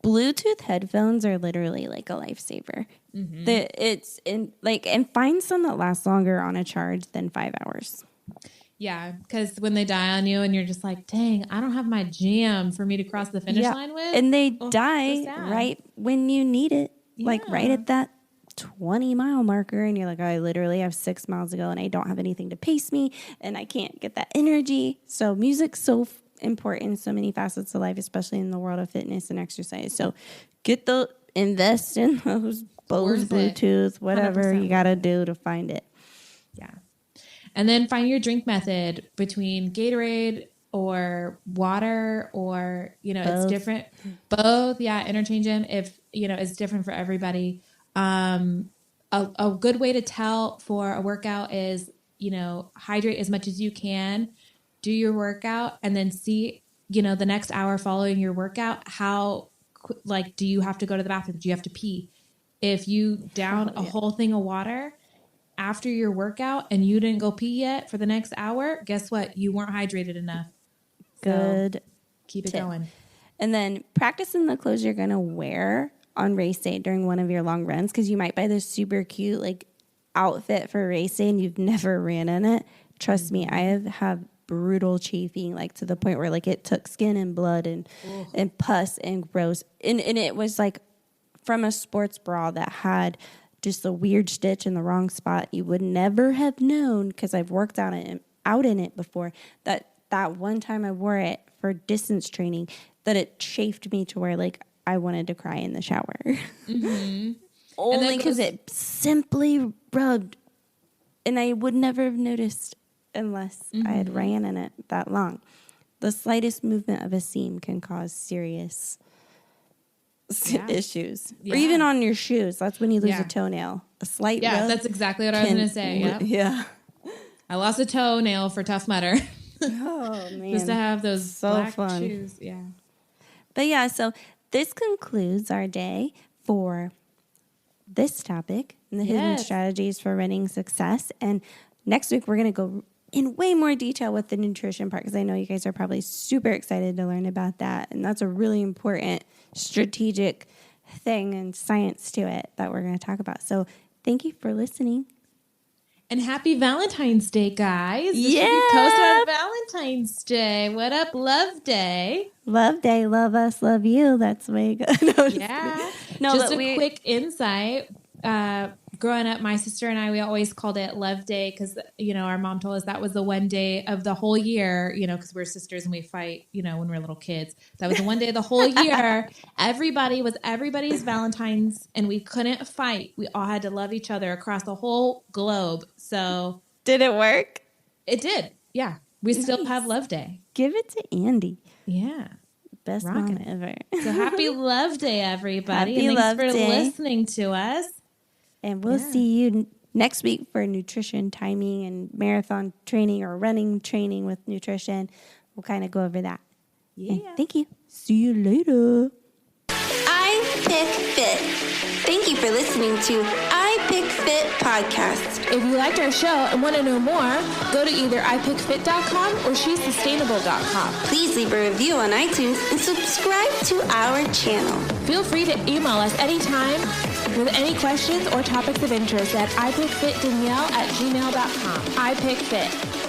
Bluetooth headphones are literally like a lifesaver. And find some that last longer on a charge than 5 hours. Yeah, because when they die on you and you're just like, dang, I don't have my jam for me to cross the finish line with. And they die right when you need it. Yeah. Like right at that 20-mile marker. And you're like, I literally have 6 miles to go and I don't have anything to pace me. And I can't get that energy. So music's so important in so many facets of life, especially in the world of fitness and exercise. So invest in those Bose, Bluetooth, whatever you got to do to find it. Yeah. And then find your drink method between Gatorade or water or, both. It's different. Both. Yeah. Interchange them if, it's different for everybody. A good way to tell for a workout is, hydrate as much as you can, do your workout, and then see, the next hour following your workout, how, do you have to go to the bathroom? Do you have to pee? If you down a whole thing of water after your workout and you didn't go pee yet for the next hour, guess what? You weren't hydrated enough. Good. So keep it going. And then practice in the clothes you're going to wear on race day during one of your long runs, because you might buy this super cute outfit for race day and you've never ran in it. Trust me, I have brutal chafing, to the point where it took skin and blood and pus and gross. And it was from a sports bra that had just a weird stitch in the wrong spot. You would never have known, because I've worked out in it before, that one time I wore it for distance training, that it chafed me to where I wanted to cry in the shower. Mm-hmm. Only because it simply rubbed, and I would never have noticed unless I had ran in it that long. The slightest movement of a seam can cause serious issues. Yeah. Or even on your shoes. That's when you lose a toenail. A slight rub. That's exactly what I was going to say. Yep. Yeah. I lost a toenail for Tough Mudder. Oh, man. Just to have those black shoes. Yeah. But yeah, so this concludes our day for this topic, the hidden strategies for running success. And next week, we're going to go in way more detail with the nutrition part, because I know you guys are probably super excited to learn about that. And that's a really important strategic thing and science to it that we're going to talk about. So thank you for listening. And happy Valentine's Day, guys. Yeah. Post on Valentine's Day. What up, Love Day? Love Day, love us, love you. That's the way it goes. Yeah. Just a quick insight. Growing up, my sister and I, we always called it Love Day because, our mom told us that was the one day of the whole year, because we're sisters and we fight, when we're little kids. That was the one day of the whole year. Everybody was everybody's Valentine's, and we couldn't fight. We all had to love each other across the whole globe. So did it work? It did. Yeah. We still have Love Day. Give it to Andy. Yeah. Best mom ever. So happy Love Day, everybody. Happy and Love thanks for Day. listening to us. And we'll see you next week for nutrition timing and marathon training or running training with nutrition. We'll kind of go over that. Yeah. And thank you. See you later. I Pick Fit. Thank you for listening to I Pick Fit podcast. If you liked our show and want to know more, go to either ipickfit.com or she'ssustainable.com. Please leave a review on iTunes and subscribe to our channel. Feel free to email us anytime with any questions or topics of interest at ipickfitdanielle@gmail.com. iPickFit.